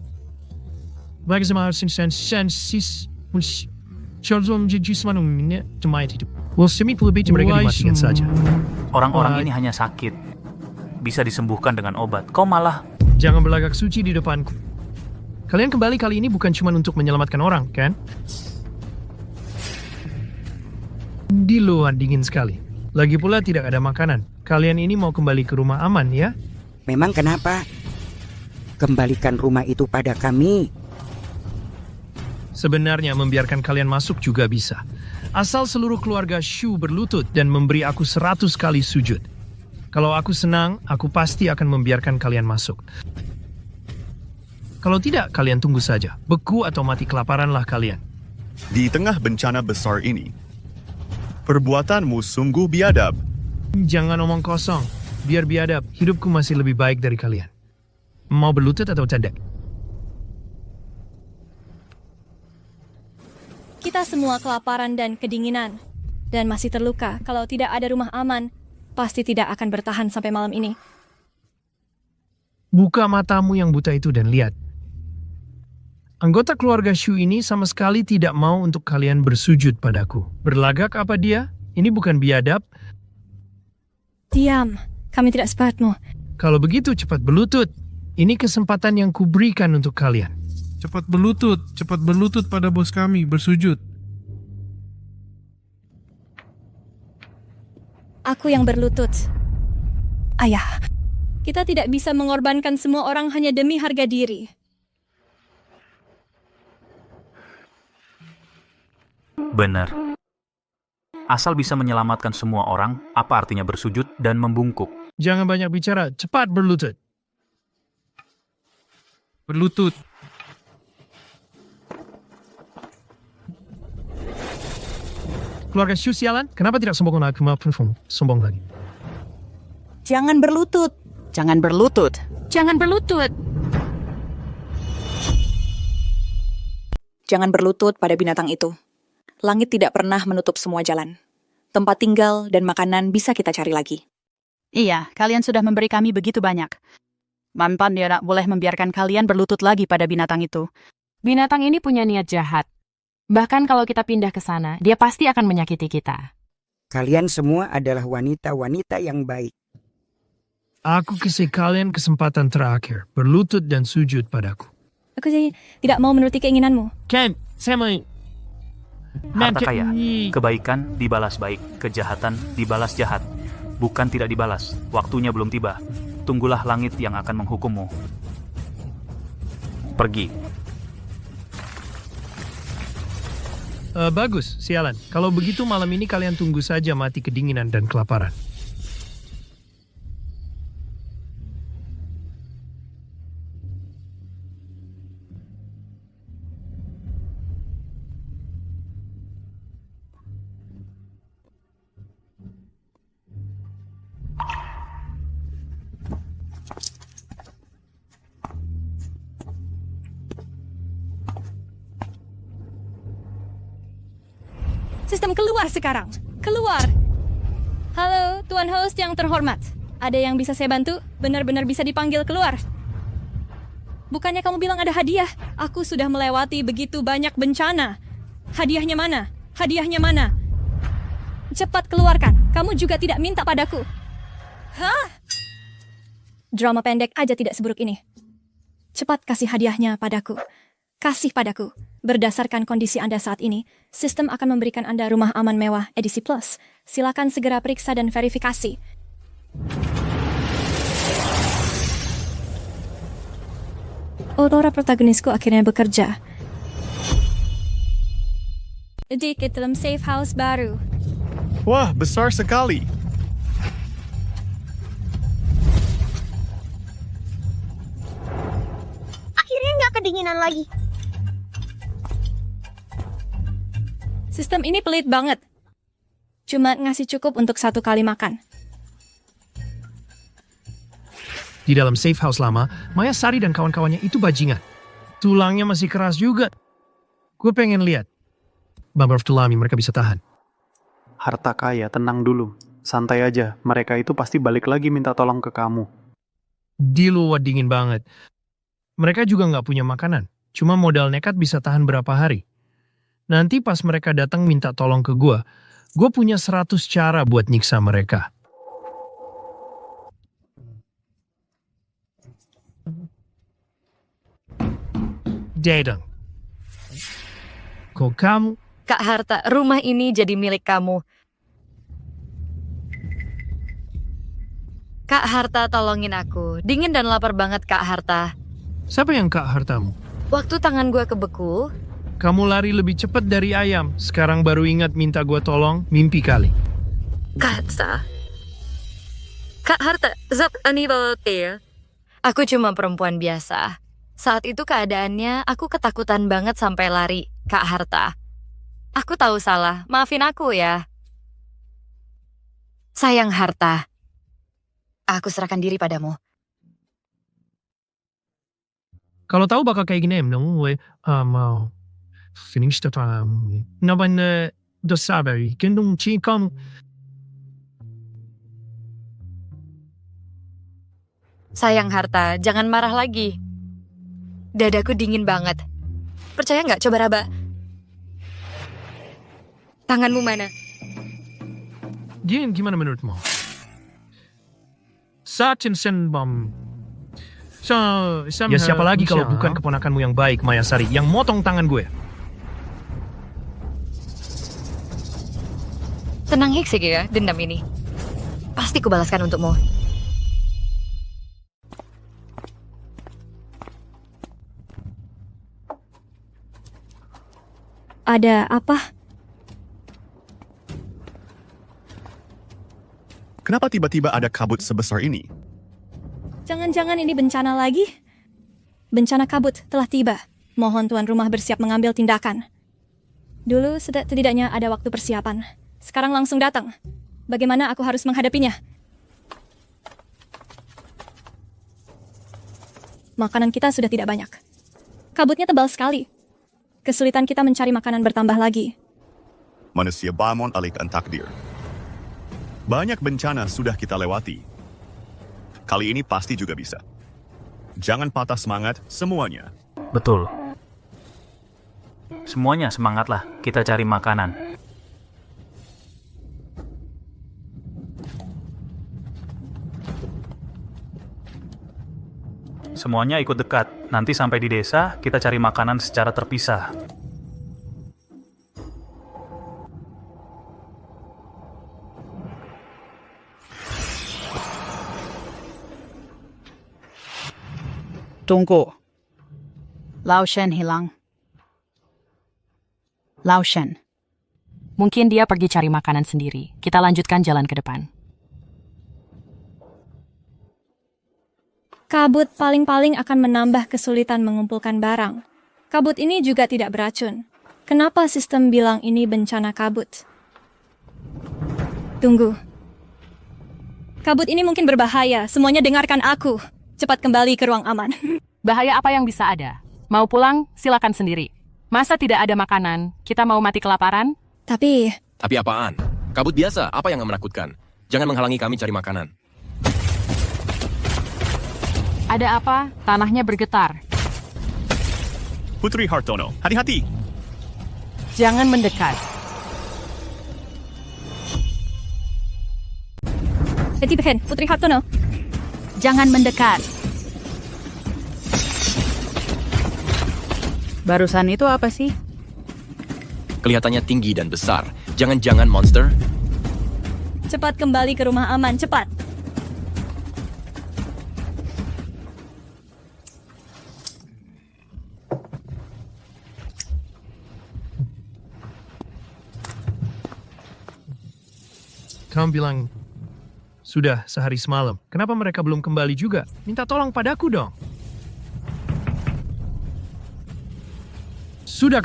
bagaimana sensis Charles jadi semuanya cuma itu. Semi lebih mereka dimatikan saja. Orang-orang ini hanya sakit. Bisa disembuhkan dengan obat. Kau malah... Jangan berlagak suci di depanku. Kalian kembali kali ini bukan cuma untuk menyelamatkan orang, kan? Di luar dingin sekali. Lagi pula tidak ada makanan. Kalian ini mau kembali ke rumah aman, ya? Memang kenapa? Kembalikan rumah itu pada kami. Sebenarnya membiarkan kalian masuk juga bisa. Asal seluruh keluarga Shu berlutut dan memberi aku 100 kali sujud. Kalau aku senang, aku pasti akan membiarkan kalian masuk. Kalau tidak, kalian tunggu saja. Beku atau mati kelaparanlah kalian. Di tengah bencana besar ini, perbuatanmu sungguh biadab. Jangan omong kosong. Biar biadab, hidupku masih lebih baik dari kalian. Mau berlutut atau tidak? Kita semua kelaparan dan kedinginan. Dan masih terluka. Kalau tidak ada rumah aman, pasti tidak akan bertahan sampai malam ini. Buka matamu yang buta itu dan lihat. Anggota keluarga Shu ini sama sekali tidak mau untuk kalian bersujud padaku. Berlagak apa dia? Ini bukan biadab. Diam, kami tidak sebatmu. Kalau begitu cepat berlutut. Ini kesempatan yang kuberikan untuk kalian. Cepat berlutut pada bos kami, bersujud. Aku yang berlutut. Ayah, kita tidak bisa mengorbankan semua orang hanya demi harga diri. Benar. Asal bisa menyelamatkan semua orang, apa artinya bersujud dan membungkuk? Jangan banyak bicara, cepat berlutut. Berlutut. Keluarga Shu sialan, kenapa tidak sombong lagi? Sombong lagi. Jangan berlutut. Jangan berlutut. Jangan berlutut. Jangan berlutut pada binatang itu. Langit tidak pernah menutup semua jalan. Tempat tinggal dan makanan bisa kita cari lagi. Iya, kalian sudah memberi kami begitu banyak. Mampan tidak boleh membiarkan kalian berlutut lagi pada binatang itu. Binatang ini punya niat jahat. Bahkan kalau kita pindah ke sana, dia pasti akan menyakiti kita. Kalian semua adalah wanita-wanita yang baik. Aku kasih kalian kesempatan terakhir, berlutut dan sujud padaku. Aku jadi tidak mau menuruti keinginanmu. Ken, saya mau... Harta kaya, kebaikan dibalas baik, kejahatan dibalas jahat. Bukan tidak dibalas, waktunya belum tiba. Tunggulah langit yang akan menghukummu. Pergi. Bagus, sialan. Kalau begitu malam ini kalian tunggu saja mati kedinginan dan kelaparan. Sistem keluar sekarang. Keluar. Halo, Tuan Host yang terhormat. Ada yang bisa saya bantu? Benar-benar bisa dipanggil keluar. Bukannya kamu bilang ada hadiah? Aku sudah melewati begitu banyak bencana. Hadiahnya mana? Hadiahnya mana? Cepat keluarkan. Kamu juga tidak minta padaku. Hah? Drama pendek aja tidak seburuk ini. Cepat kasih hadiahnya padaku. Kasih padaku. Berdasarkan kondisi Anda saat ini, sistem akan memberikan Anda rumah aman mewah edisi plus. Silakan segera periksa dan verifikasi. Aurora protagonisku akhirnya bekerja. Sedikit dalam safe house baru. Wah, besar sekali. Akhirnya nggak kedinginan lagi. Sistem ini pelit banget. Cuma ngasih cukup untuk 1 kali makan. Di dalam safe house lama, Maya Sari dan kawan-kawannya itu bajingan. Tulangnya masih keras juga. Gue pengen lihat. Bumper Tulami mereka bisa tahan. Harta kaya, tenang dulu. Santai aja, mereka itu pasti balik lagi minta tolong ke kamu. Di luar dingin banget. Mereka juga nggak punya makanan. Cuma modal nekat bisa tahan berapa hari. Nanti pas mereka datang minta tolong ke gue punya 100 cara buat nyiksa mereka. Dadang. Kok kamu? Kak Harta, rumah ini jadi milik kamu. Kak Harta, tolongin aku. Dingin dan lapar banget, Kak Harta. Siapa yang Kak Hartamu? Waktu tangan gue kebeku, kamu lari lebih cepat dari ayam. Sekarang baru ingat minta gue tolong, mimpi kali. Kak Harta, Zap Anivotir. Aku cuma perempuan biasa. Saat itu keadaannya, aku ketakutan banget sampai lari, Kak Harta. Aku tahu salah, maafin aku ya. Sayang Harta, aku serahkan diri padamu. Kalau tahu bakal kayak gini, mau. Finish the time. Naban dosabari, gendong cikam. Sayang Harta, jangan marah lagi. Dadaku dingin banget. Percaya nggak? Coba raba. Tanganmu mana? Din, gimana menurutmu? Satin senbam. Ya siapa lagi kalau bukan keponakanmu yang baik, Maya Sari, yang motong tangan gue? Tenang Hiksik ya, dendam ini. Pasti kubalaskan untukmu. Ada apa? Kenapa tiba-tiba ada kabut sebesar ini? Jangan-jangan ini bencana lagi? Bencana kabut telah tiba. Mohon tuan rumah bersiap mengambil tindakan. Dulu setidaknya ada waktu persiapan. Sekarang langsung datang. Bagaimana aku harus menghadapinya? Makanan kita sudah tidak banyak. Kabutnya tebal sekali. Kesulitan kita mencari makanan bertambah lagi. Manusia Balmond alihkan takdir. Banyak bencana sudah kita lewati. Kali ini pasti juga bisa. Jangan patah semangat semuanya. Betul. Semuanya semangatlah, kita cari makanan. Semuanya ikut dekat. Nanti sampai di desa, kita cari makanan secara terpisah. Tunggu. Lao Shen hilang. Lao Shen. Mungkin dia pergi cari makanan sendiri. Kita lanjutkan jalan ke depan. Kabut paling-paling akan menambah kesulitan mengumpulkan barang. Kabut ini juga tidak beracun. Kenapa sistem bilang ini bencana kabut? Tunggu. Kabut ini mungkin berbahaya. Semuanya dengarkan aku. Cepat kembali ke ruang aman. Bahaya apa yang bisa ada? Mau pulang, silakan sendiri. Masa tidak ada makanan? Kita mau mati kelaparan? Tapi apaan? Kabut biasa, apa yang menakutkan? Jangan menghalangi kami cari makanan. Ada apa? Tanahnya bergetar. Putri Hartono, hati-hati. Jangan mendekat. Hetipen, Putri Hartono. Jangan mendekat. Barusan itu apa sih? Kelihatannya tinggi dan besar. Jangan-jangan monster? Cepat kembali ke rumah aman, cepat. Kamu bilang, sudah sehari semalam. Kenapa mereka belum kembali juga? Minta tolong padaku dong. Sudah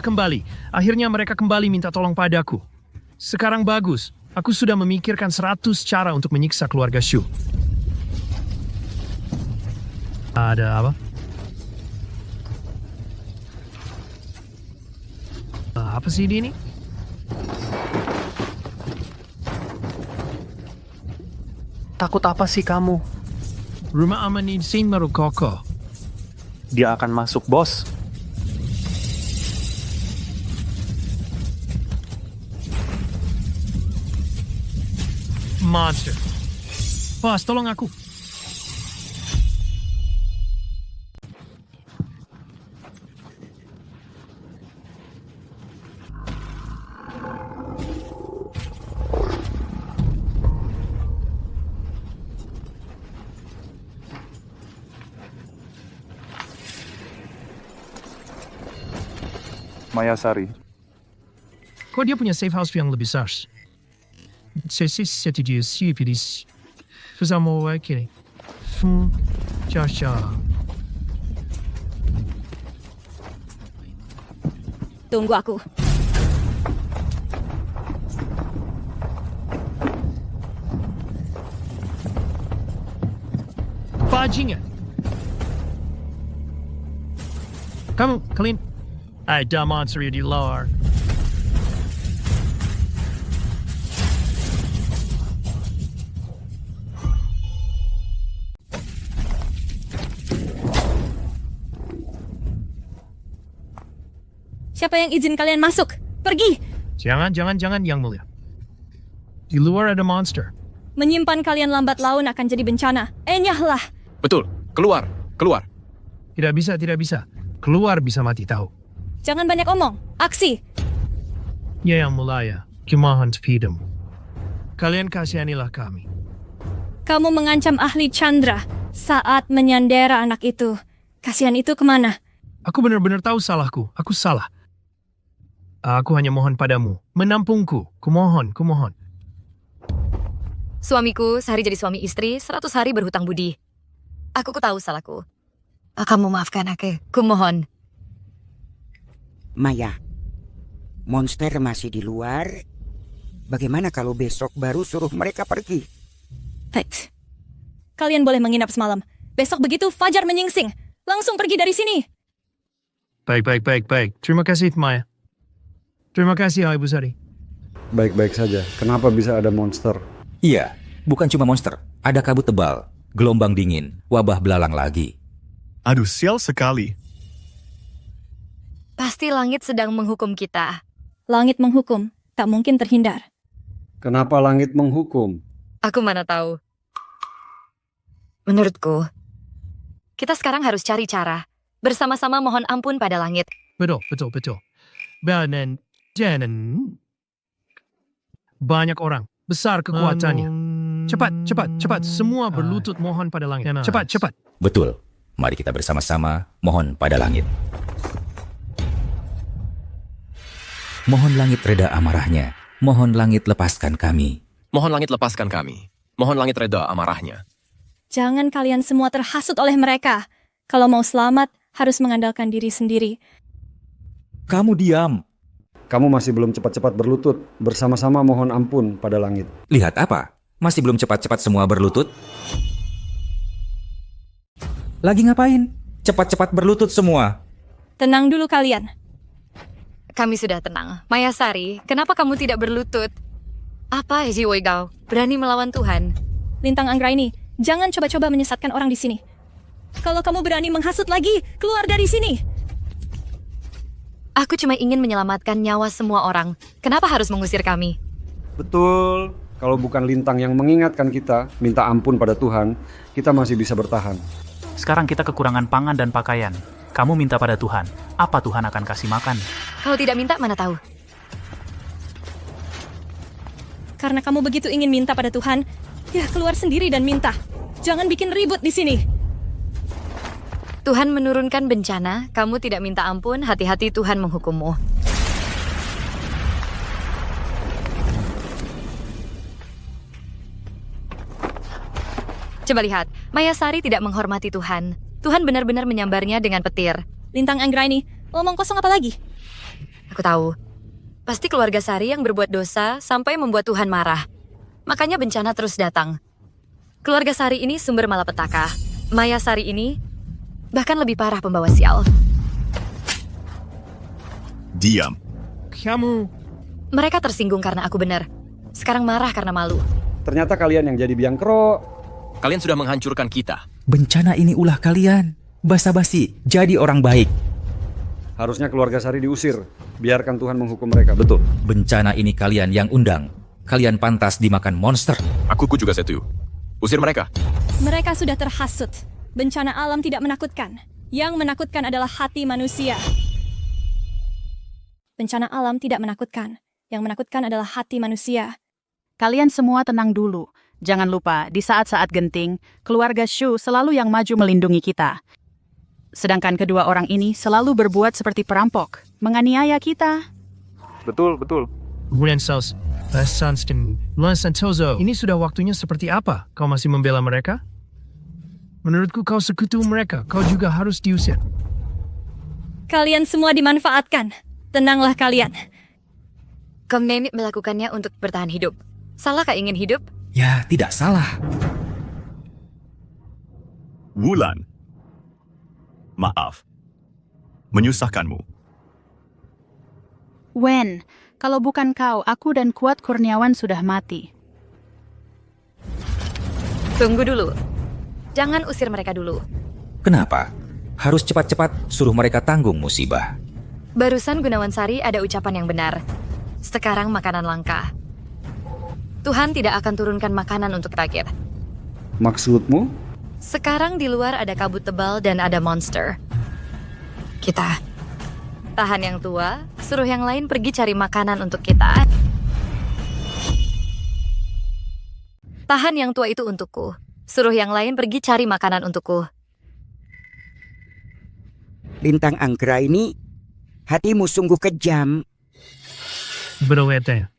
kembali. Akhirnya mereka kembali minta tolong padaku. Sekarang bagus. Aku sudah memikirkan 100 cara untuk menyiksa keluarga Shu. Ada apa? Apa sih ini? Takut apa sih kamu? Rumah aman ini baru kokoh. Dia akan masuk, bos. Monster. Bos, tolong aku. Mayasari. Kok dia punya safe house yang lebih besar? Tunggu aku. Bajingan. Kalian. Ada monster di luar. Siapa yang izin kalian masuk? Pergi! Jangan, Yang Mulia. Di luar ada monster. Menyimpan kalian lambat laun akan jadi bencana. Enyahlah! Betul, keluar. Tidak bisa. Keluar bisa mati tahu. Jangan banyak omong. Aksi! Ya Yang Mulia, kumohon padamu. Kalian kasihanilah kami. Kamu mengancam ahli Chandra saat menyandera anak itu. Kasihan itu kemana? Aku benar-benar tahu salahku. Aku salah. Aku hanya mohon padamu. Menampungku. Kumohon. Suamiku sehari jadi suami istri, 100 hari berhutang budi. Aku tahu salahku. Kamu maafkan aku, kumohon. Maya, monster masih di luar. Bagaimana kalau besok baru suruh mereka pergi? Baik. Kalian boleh menginap semalam. Besok begitu fajar menyingsing, langsung pergi dari sini. Baik. Terima kasih, Maya. Terima kasih, Ibu Sari. Baik-baik saja. Kenapa bisa ada monster? Iya, bukan cuma monster. Ada kabut tebal, gelombang dingin, wabah belalang lagi. Aduh, sial sekali. Pasti langit sedang menghukum kita. Langit menghukum, tak mungkin terhindar. Kenapa langit menghukum? Aku mana tahu. Menurutku, kita sekarang harus cari cara. Bersama-sama mohon ampun pada langit. Betul. Dan banyak orang, besar kekuatannya. Cepat. Semua berlutut mohon pada langit. Cepat. Betul. Mari kita bersama-sama mohon pada langit. Mohon langit reda amarahnya. Mohon langit lepaskan kami. Mohon langit lepaskan kami. Mohon langit reda amarahnya. Jangan kalian semua terhasut oleh mereka. Kalau mau selamat, harus mengandalkan diri sendiri. Kamu diam. Kamu masih belum cepat-cepat berlutut. Bersama-sama mohon ampun pada langit. Lihat apa? Masih belum cepat-cepat semua berlutut? Lagi ngapain? Cepat-cepat berlutut semua. Tenang dulu kalian. Kami sudah tenang. Maya Sari, kenapa kamu tidak berlutut? Apa Ji Woigao? Berani melawan Tuhan? Lintang Anggraini, jangan coba-coba menyesatkan orang di sini. Kalau kamu berani menghasut lagi, keluar dari sini. Aku cuma ingin menyelamatkan nyawa semua orang. Kenapa harus mengusir kami? Betul. Kalau bukan Lintang yang mengingatkan kita, minta ampun pada Tuhan, kita masih bisa bertahan. Sekarang kita kekurangan pangan dan pakaian. Kamu minta pada Tuhan. Apa Tuhan akan kasih makan? Kalau tidak minta, mana tahu? Karena kamu begitu ingin minta pada Tuhan, ya keluar sendiri dan minta. Jangan bikin ribut di sini. Tuhan menurunkan bencana, kamu tidak minta ampun, hati-hati Tuhan menghukummu. Coba lihat, Maya Sari tidak menghormati Tuhan. Tuhan benar-benar menyambarnya dengan petir. Lintang Anggraini, ngomong kosong apa lagi? Aku tahu. Pasti keluarga Sari yang berbuat dosa sampai membuat Tuhan marah. Makanya bencana terus datang. Keluarga Sari ini sumber malapetaka. Maya Sari ini bahkan lebih parah pembawa sial. Diam. Kamu. Mereka tersinggung karena aku benar. Sekarang marah karena malu. Ternyata kalian yang jadi biang kerok. Kalian sudah menghancurkan kita. Bencana ini ulah kalian. Basa-basi, jadi orang baik. Harusnya keluarga Sari diusir. Biarkan Tuhan menghukum mereka, betul. Bencana ini kalian yang undang. Kalian pantas dimakan monster. Aku juga setuju. Usir mereka. Mereka sudah terhasut. Bencana alam tidak menakutkan. Yang menakutkan adalah hati manusia. Bencana alam tidak menakutkan. Yang menakutkan adalah hati manusia. Kalian semua tenang dulu. Jangan lupa, di saat-saat genting, keluarga Shu selalu yang maju melindungi kita. Sedangkan kedua orang ini selalu berbuat seperti perampok, menganiaya kita. Betul. Rensaus, Santozo. Ini sudah waktunya seperti apa? Kau masih membela mereka? Menurutku kau sekutu mereka. Kau juga harus diusir. Kalian semua dimanfaatkan. Tenanglah kalian. Komnenit melakukannya untuk bertahan hidup. Salahkah ingin hidup? Ya, tidak salah. Wulan. Maaf. Menyusahkanmu. Wen, kalau bukan kau, aku dan Kuat Kurniawan sudah mati. Tunggu dulu. Jangan usir mereka dulu. Kenapa? Harus cepat-cepat suruh mereka tanggung musibah. Barusan Gunawan Sari ada ucapan yang benar. Sekarang makanan langka. Tuhan tidak akan turunkan makanan untuk rakyat. Maksudmu? Sekarang di luar ada kabut tebal dan ada monster. Kita tahan yang tua, suruh yang lain pergi cari makanan untuk kita. Tahan yang tua itu untukku. Suruh yang lain pergi cari makanan untukku. Lintang Anggraini, hatimu sungguh kejam. Berwete.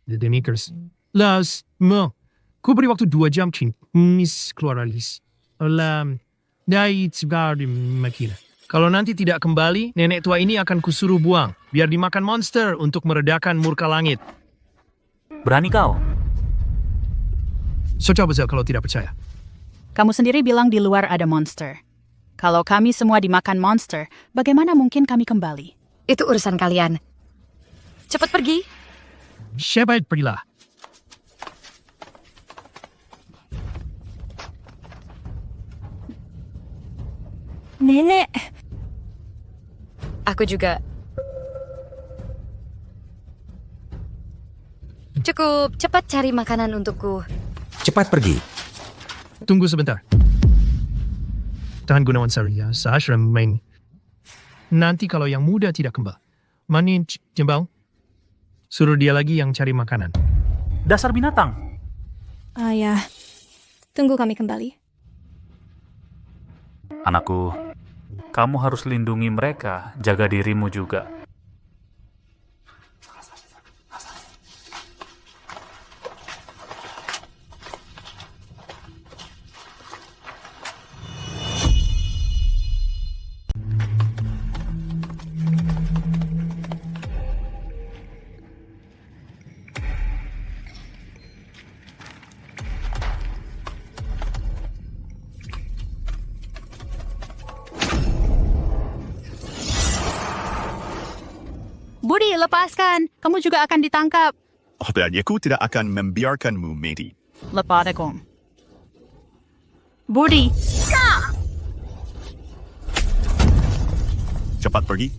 The Demikers. Las, mo. Ku beri waktu 2 jam, Miss Cloralis. Makina. Kalau nanti tidak kembali, nenek tua ini akan kusuruh buang, biar dimakan monster untuk meredakan murka langit. Berani kau? So coba kalau tidak percaya. Kamu sendiri bilang di luar ada monster. Kalau kami semua dimakan monster, bagaimana mungkin kami kembali? Itu urusan kalian. Cepat pergi. Syabait pergilah. Nenek. Aku juga. Cukup, cepat cari makanan untukku. Cepat pergi. Tunggu sebentar. Tahan Gunawan Sari ya, Sahasra main. Nanti kalau yang muda tidak kembali. Manin jembau. Suruh dia lagi yang cari makanan. Dasar binatang. Ayah, tunggu kami kembali. Anakku, kamu harus lindungi mereka, jaga dirimu juga. Budi, lepaskan. Kamu juga akan ditangkap. Dan aku tidak akan membiarkanmu mati. Lepaskan. Budi. Cepat pergi.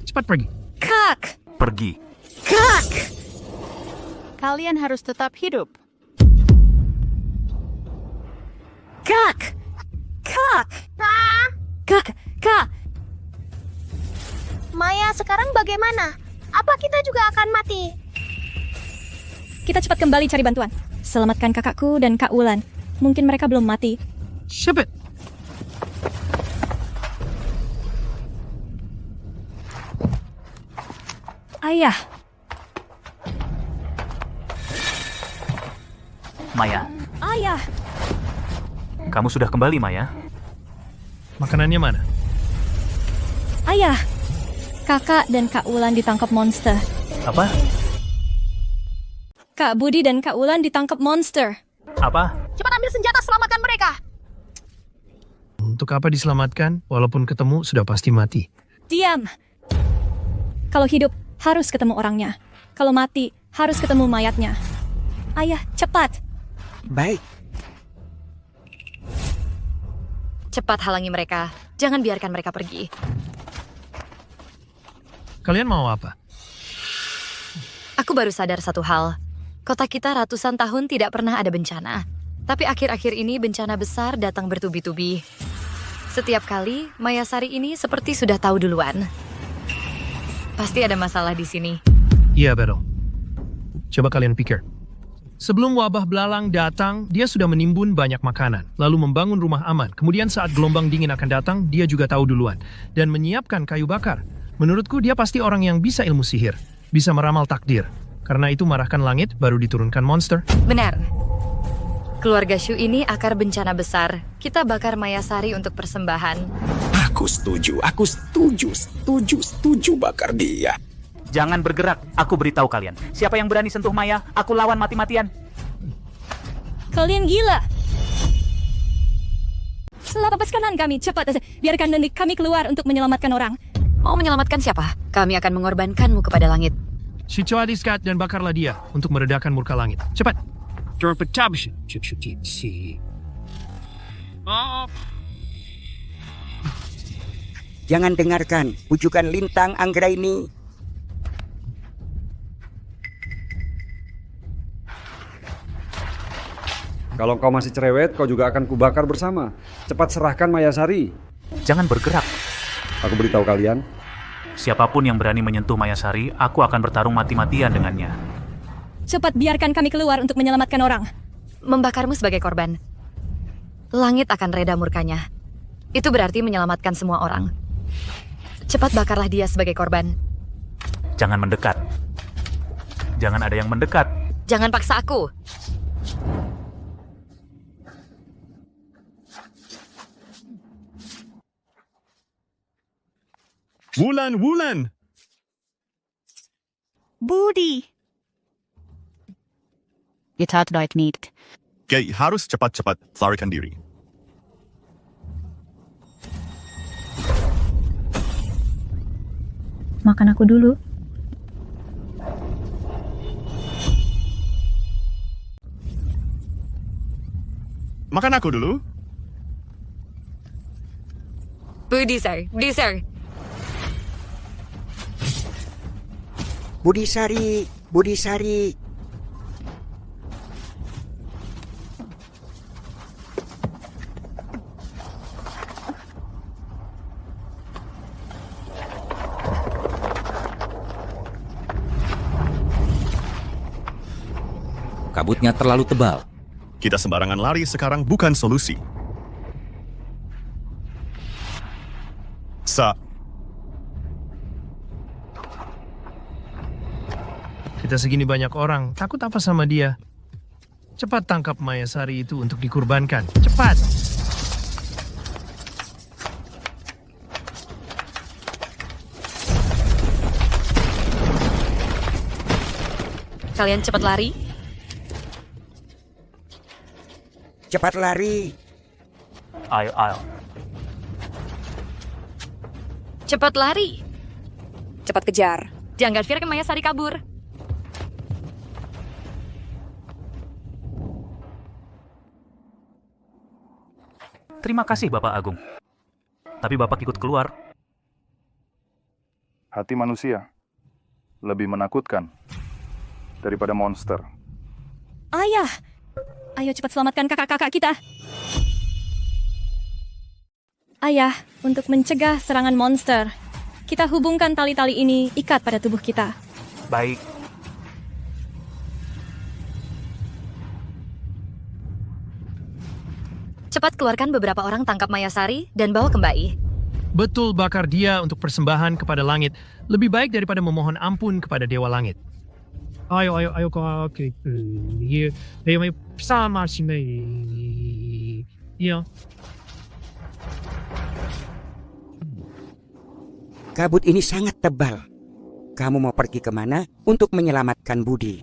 Cepat pergi. Kak. Pergi. Kak. Kalian harus tetap hidup. Kak. Kak. Kak. Kak. Maya, sekarang bagaimana? Apa kita juga akan mati? Kita cepat kembali cari bantuan. Selamatkan kakakku dan Kak Wulan. Mungkin mereka belum mati. Cepat. Ayah. Maya, Ayah. kamu sudah kembali, Maya? Makanannya mana? Ayah. Kakak dan Kak Wulan ditangkap monster. Apa? Kak Budi dan Kak Wulan ditangkap monster. Apa? Cepat ambil senjata, selamatkan mereka. Untuk apa diselamatkan? Walaupun ketemu sudah pasti mati. Diam. Kalau hidup, harus ketemu orangnya. Kalau mati, harus ketemu mayatnya. Ayah, cepat. Baik. Cepat halangi mereka. Jangan biarkan mereka pergi. Kalian mau apa? Aku baru sadar satu hal. Kota kita ratusan tahun tidak pernah ada bencana. Tapi akhir-akhir ini bencana besar datang bertubi-tubi. Setiap kali, Mayasari ini seperti sudah tahu duluan. Pasti ada masalah di sini. Iya, Beryl. Coba kalian pikir. Sebelum wabah belalang datang, dia sudah menimbun banyak makanan, lalu membangun rumah aman. Kemudian saat gelombang dingin akan datang, dia juga tahu duluan. Dan menyiapkan kayu bakar. Menurutku dia pasti orang yang bisa ilmu sihir. Bisa meramal takdir. Karena itu marahkan langit, baru diturunkan monster. Benar. Keluarga Shu ini akar bencana besar. Kita bakar Mayasari untuk persembahan. Aku setuju bakar dia. Jangan bergerak, aku beritahu kalian. Siapa yang berani sentuh Maya, aku lawan mati-matian. Kalian gila. Lepaskan kami, cepat. Biarkan kami keluar untuk menyelamatkan orang. Mau menyelamatkan siapa? Kami akan mengorbankanmu kepada langit. Shichoa diskat dan bakarlah dia untuk meredakan murka langit. Cepat. Jangan dengarkan bujukan Lintang Anggraini. Kalau kau masih cerewet, kau juga akan kubakar bersama. Cepat serahkan Mayasari. Jangan bergerak. Aku beritahu kalian. Siapapun yang berani menyentuh Mayasari, aku akan bertarung mati-matian dengannya. Cepat biarkan kami keluar untuk menyelamatkan orang. Membakarmu sebagai korban. Langit akan reda murkanya. Itu berarti menyelamatkan semua orang. Cepat bakarlah dia sebagai korban. Jangan mendekat. Jangan ada yang mendekat. Jangan paksa aku. Wulan. Budi. Kita tidak need. Oke, harus cepat-cepat larikan diri. Makan aku dulu. Makan aku dulu. Budi, sir. Budi Sari. Kabutnya terlalu tebal. Kita sembarangan lari sekarang bukan solusi. Kita segini banyak orang, takut apa sama dia? Cepat tangkap Mayasari itu untuk dikurbankan. Cepat! Kalian cepat lari. Cepat lari. Ayo. Cepat lari. Cepat kejar. Jangan biarkan Mayasari kabur. Terima kasih, Bapak Agung. Tapi Bapak ikut keluar. Hati manusia lebih menakutkan daripada monster. Ayah! Ayo cepat selamatkan kakak-kakak kita. Ayah, untuk mencegah serangan monster, kita hubungkan tali-tali ini ikat pada tubuh kita. Baik. Cepat keluarkan beberapa orang tangkap Mayasari dan bawa kembali. Betul, bakar dia untuk persembahan kepada langit. Lebih baik daripada memohon ampun kepada Dewa Langit. Ayo, oke. Ayo, bersama sini. Iya. Kabut ini sangat tebal. Kamu mau pergi kemana untuk menyelamatkan Budi?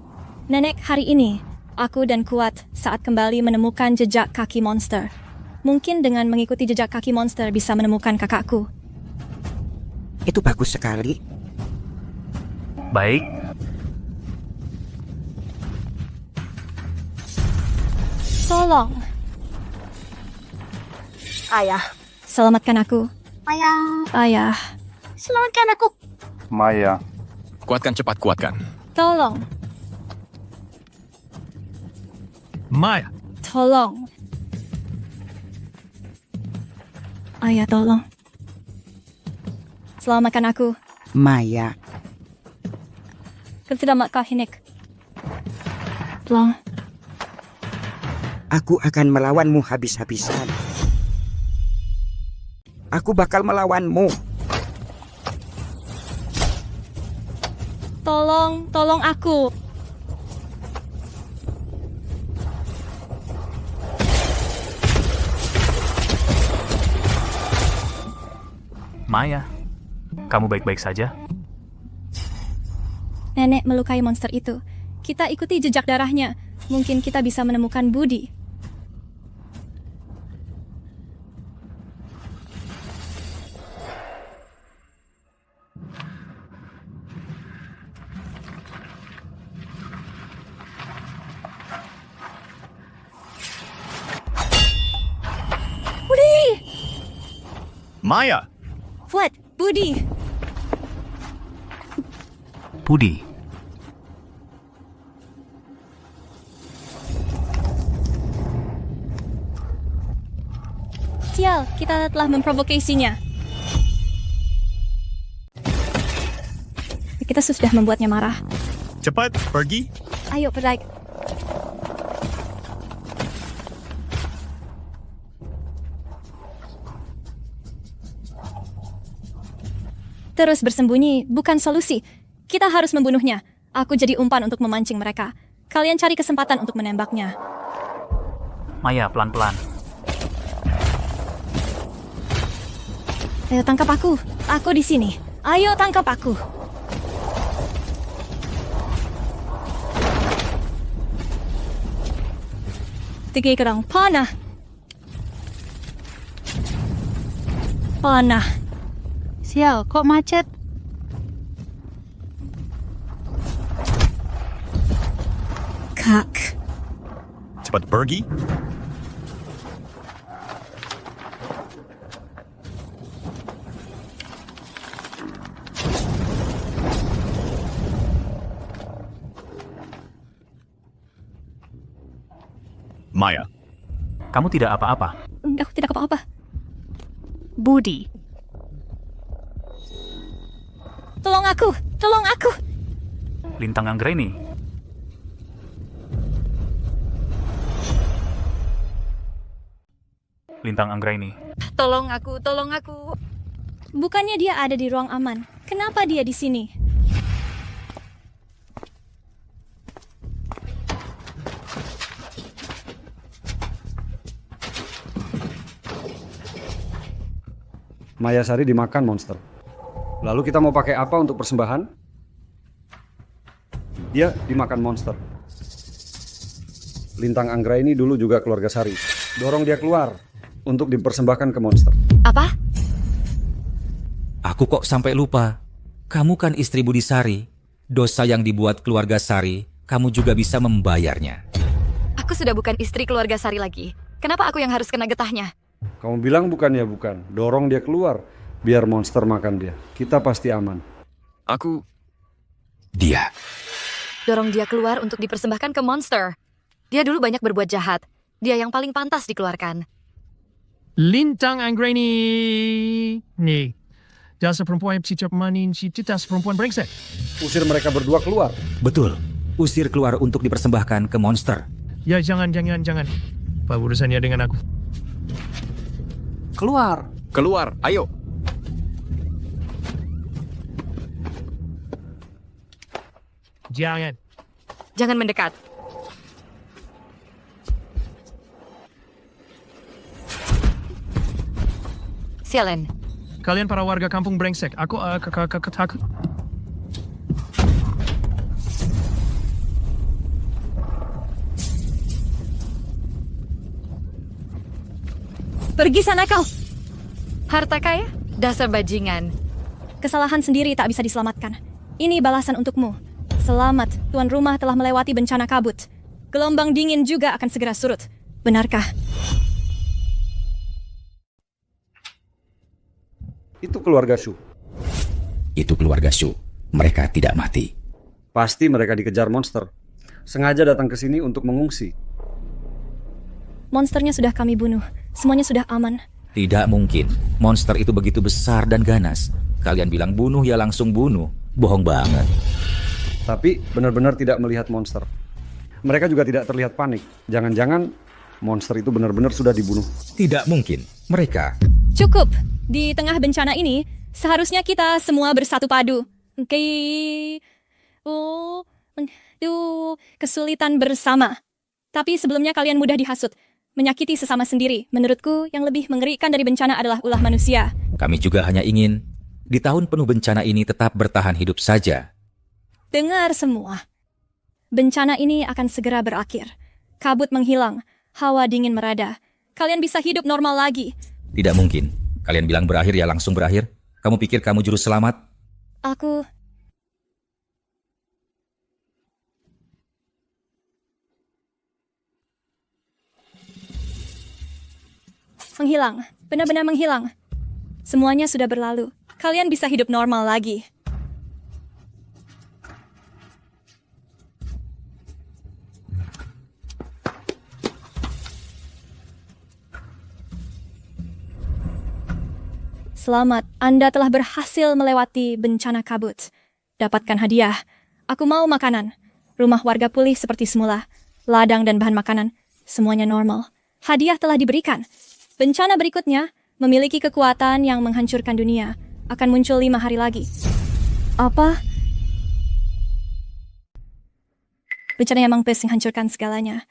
Nenek, hari ini, aku dan Kuat saat kembali menemukan jejak kaki monster. Mungkin dengan mengikuti jejak kaki monster bisa menemukan kakakku. Itu bagus sekali. Baik. Tolong. Ayah. Selamatkan aku. Ayah. Selamatkan aku. Maya. Kuatkan. Tolong. Maya. Tolong. Ayah, tolong. Selamatkan aku. Maya. Ketidakmatkah Hinek? Tolong. Aku akan melawanmu habis-habisan. Aku bakal melawanmu. Tolong aku. Maya, kamu baik-baik saja? Nenek melukai monster itu. Kita ikuti jejak darahnya. Mungkin kita bisa menemukan Budi. Budi! Maya! What? Budi! Budi. Sial, kita telah memprovokasinya. Kita sudah membuatnya marah. Cepat, pergi. Ayo, Pedaik. Terus bersembunyi bukan solusi. Kita harus membunuhnya. Aku jadi umpan untuk memancing mereka. Kalian cari kesempatan untuk menembaknya. Maya, pelan-pelan. Ayo tangkap aku. Aku di sini. Ayo tangkap aku. Tiga kerang panah. Panah. Sial, kok macet? Kak. Cepat pergi. Maya, Kamu tidak apa-apa. Aku tidak apa-apa. Budi. Tolong aku, tolong aku. Lintang Anggraini. Lintang Anggraini. Tolong aku, tolong aku. Bukannya dia ada di ruang aman. Kenapa dia di sini? Maya Sari dimakan monster. Lalu kita mau pakai apa untuk persembahan? Dia dimakan monster. Lintang Anggraini dulu juga keluarga Sari. Dorong dia keluar untuk dipersembahkan ke monster. Apa? Aku kok sampai lupa. Kamu kan istri Budi Sari. Dosa yang dibuat keluarga Sari, kamu juga bisa membayarnya. Aku sudah bukan istri keluarga Sari lagi. Kenapa aku yang harus kena getahnya? Kamu bilang bukan ya bukan. Dorong dia keluar, biar monster makan dia. Kita pasti aman. Dia. Dorong dia keluar untuk dipersembahkan ke monster. Dia dulu banyak berbuat jahat. Dia yang paling pantas dikeluarkan. Lintang Anggraini. Nih. Dasar perempuan yang cicap manin, citas perempuan brengsek. Usir mereka berdua keluar. Betul. Usir keluar untuk dipersembahkan ke monster. Ya jangan. Apa urusannya dengan aku? Keluar. Keluar, ayo. Jangan. Jangan mendekat. Sialan. Kalian para warga kampung brengsek. Aku takut. Pergi sana kau. Harta kaya? Dasar bajingan. Kesalahan sendiri tak bisa diselamatkan. Ini balasan untukmu. Selamat, tuan rumah telah melewati bencana kabut. Gelombang dingin juga akan segera surut. Benarkah? Itu keluarga Shu. Itu keluarga Shu. Mereka tidak mati. Pasti mereka dikejar monster. Sengaja datang ke sini untuk mengungsi. Monsternya sudah kami bunuh. Semuanya sudah aman. Tidak mungkin. Monster itu begitu besar dan ganas. Kalian bilang bunuh ya langsung bunuh. Bohong banget. Tapi benar-benar tidak melihat monster. Mereka juga tidak terlihat panik. Jangan-jangan monster itu benar-benar sudah dibunuh. Tidak mungkin. Mereka. Cukup. Di tengah bencana ini, seharusnya kita semua bersatu padu. Oke. Kesulitan bersama. Tapi sebelumnya kalian mudah dihasut. Menyakiti sesama sendiri. Menurutku, yang lebih mengerikan dari bencana adalah ulah manusia. Kami juga hanya ingin di tahun penuh bencana ini tetap bertahan hidup saja. Dengar semua. Bencana ini akan segera berakhir. Kabut menghilang. Hawa dingin merada. Kalian bisa hidup normal lagi. Tidak mungkin. Kalian bilang berakhir ya langsung berakhir. Kamu pikir kamu juru selamat? Aku... Menghilang. Benar-benar menghilang. Semuanya sudah berlalu. Kalian bisa hidup normal lagi. Selamat, Anda telah berhasil melewati bencana kabut. Dapatkan hadiah. Aku mau makanan. Rumah warga pulih seperti semula. Ladang dan bahan makanan. Semuanya normal. Hadiah telah diberikan. Bencana berikutnya memiliki kekuatan yang menghancurkan dunia. Akan muncul 5 hari lagi. Apa? Bencana yang mampus menghancurkan segalanya.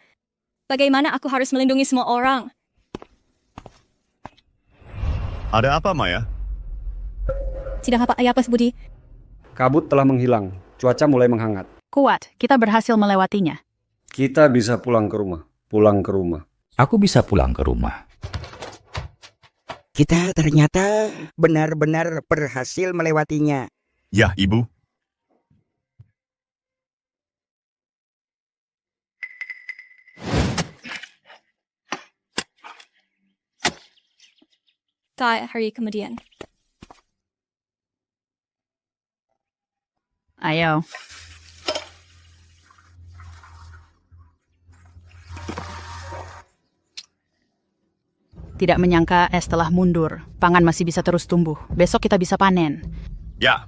Bagaimana aku harus melindungi semua orang? Ada apa, Maya? Tidak apa-apa, Budi. Kabut telah menghilang, cuaca mulai menghangat. Kuat, kita berhasil melewatinya. Kita bisa pulang ke rumah. Pulang ke rumah. Aku bisa pulang ke rumah. Kita ternyata benar-benar berhasil melewatinya. Ya, Ibu. Tak hari kemudian. Ayo. Tidak menyangka es telah mundur. Pangan masih bisa terus tumbuh. Besok kita bisa panen. Ya.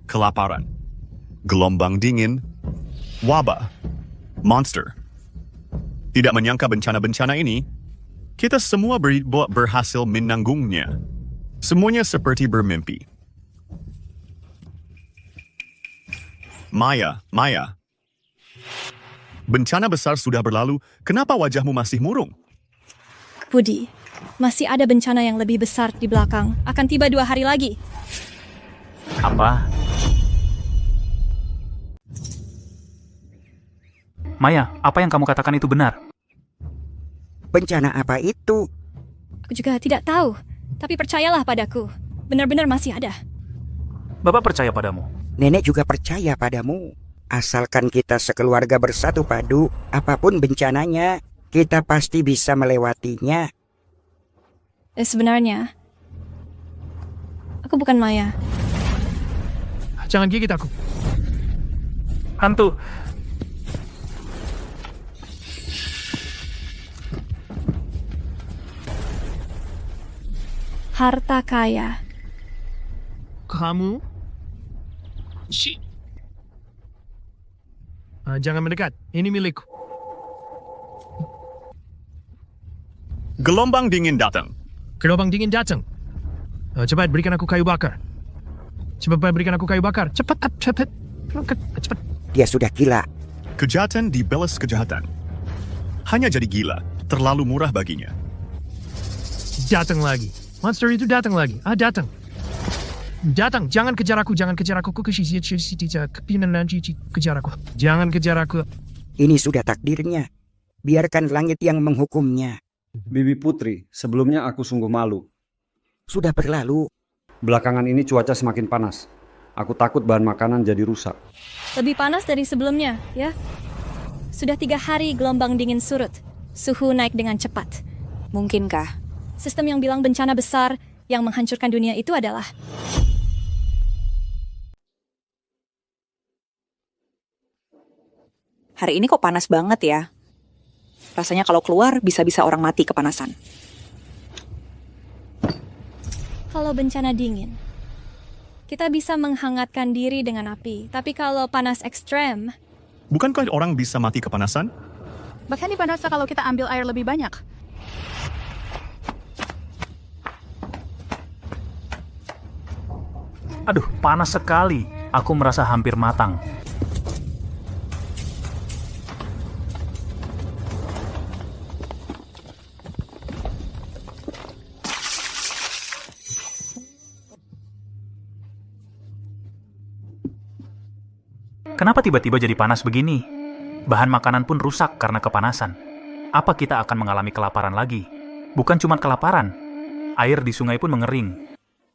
Kelaparan. Gelombang dingin. Wabah. Monster. Tidak menyangka bencana-bencana ini, kita semua berhasil menanggungnya. Semuanya seperti bermimpi. Maya. Bencana besar sudah berlalu, kenapa wajahmu masih murung? Budi, masih ada bencana yang lebih besar di belakang. Akan tiba 2 hari lagi. Apa? Maya, apa yang kamu katakan itu benar? Bencana apa itu? Aku juga tidak tahu. Tapi percayalah padaku. Benar-benar masih ada. Bapak percaya padamu. Nenek juga percaya padamu. Asalkan kita sekeluarga bersatu padu, apapun bencananya, kita pasti bisa melewatinya. Sebenarnya, aku bukan Maya. Jangan gigit aku. Hantu. Harta kaya. Kamu? Jangan mendekat. Ini milikku. Gelombang dingin datang. Gelombang dingin datang. Cepat berikan aku kayu bakar. Cepat berikan aku kayu bakar. Cepat. Dia sudah gila. Kejahatan dibalas kejahatan. Hanya jadi gila, terlalu murah baginya. Datang lagi. Monster itu datang lagi. Datang. Datang. Jangan kejar aku. Jangan kejar aku. Kejar aku. Jangan kejar aku. Ini sudah takdirnya. Biarkan langit yang menghukumnya. Bibi Putri, sebelumnya aku sungguh malu. Sudah berlalu. Belakangan ini cuaca semakin panas. Aku takut bahan makanan jadi rusak. Lebih panas dari sebelumnya, ya? Sudah 3 hari gelombang dingin surut. Suhu naik dengan cepat. Mungkinkah? Sistem yang bilang bencana besar yang menghancurkan dunia itu adalah... Hari ini kok panas banget ya? Rasanya kalau keluar bisa-bisa orang mati kepanasan. Kalau bencana dingin, kita bisa menghangatkan diri dengan api. Tapi kalau panas ekstrem... Bukankah orang bisa mati kepanasan? Bahkan dipanasnya kalau kita ambil air lebih banyak. Aduh, panas sekali. Aku merasa hampir matang. Kenapa tiba-tiba jadi panas begini? Bahan makanan pun rusak karena kepanasan. Apa kita akan mengalami kelaparan lagi? Bukan cuma kelaparan, air di sungai pun mengering.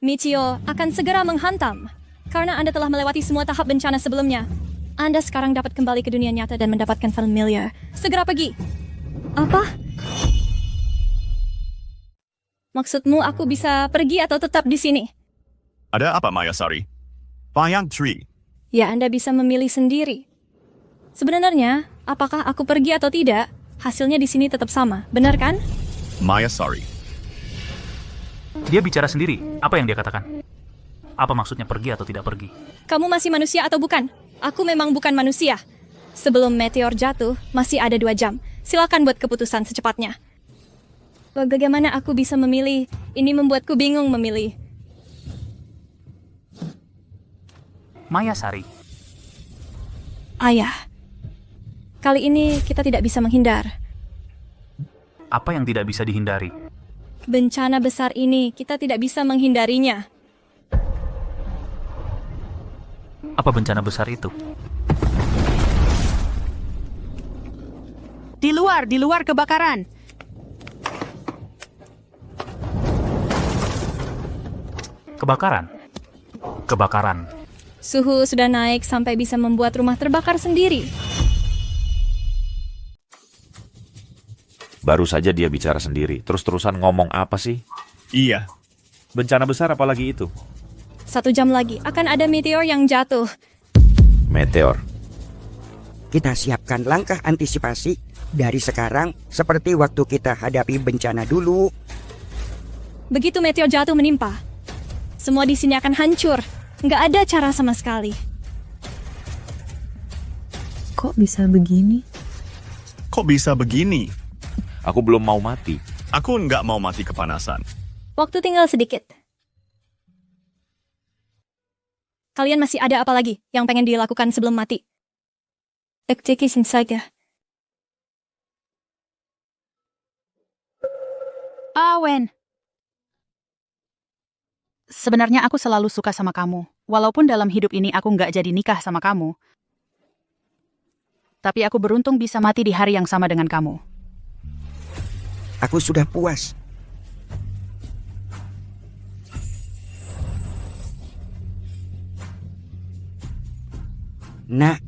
Michio akan segera menghantam. Karena Anda telah melewati semua tahap bencana sebelumnya. Anda sekarang dapat kembali ke dunia nyata dan mendapatkan familiar. Segera pergi. Apa? Maksudmu aku bisa pergi atau tetap di sini? Ada apa, Mayasari? Payang Tree. Ya, Anda bisa memilih sendiri. Sebenarnya, apakah aku pergi atau tidak, hasilnya di sini tetap sama. Benar kan? Mayasari. Dia bicara sendiri. Apa yang dia katakan? Apa maksudnya pergi atau tidak pergi? Kamu masih manusia atau bukan? Aku memang bukan manusia. Sebelum meteor jatuh, masih ada 2 jam. Silakan buat keputusan secepatnya. Bagaimana aku bisa memilih? Ini membuatku bingung memilih. Mayasari. Ayah. Kali ini kita tidak bisa menghindar. Apa yang tidak bisa dihindari? Bencana besar ini kita tidak bisa menghindarinya. Apa bencana besar itu? Di luar kebakaran. Kebakaran? Kebakaran. Suhu sudah naik sampai bisa membuat rumah terbakar sendiri. Baru saja dia bicara sendiri, terus-terusan ngomong apa sih? Iya. Bencana besar apalagi itu? 1 jam lagi akan ada meteor yang jatuh. Meteor. Kita siapkan langkah antisipasi dari sekarang seperti waktu kita hadapi bencana dulu. Begitu meteor jatuh menimpa, semua di sini akan hancur. Nggak ada cara sama sekali. Kok bisa begini? Kok bisa begini? Aku belum mau mati. Aku nggak mau mati kepanasan. Waktu tinggal sedikit. Kalian masih ada apa lagi yang pengen dilakukan sebelum mati? Eksekusi saja. Wen. Sebenarnya aku selalu suka sama kamu. Walaupun dalam hidup ini aku nggak jadi nikah sama kamu. Tapi aku beruntung bisa mati di hari yang sama dengan kamu. Aku sudah puas. Nak,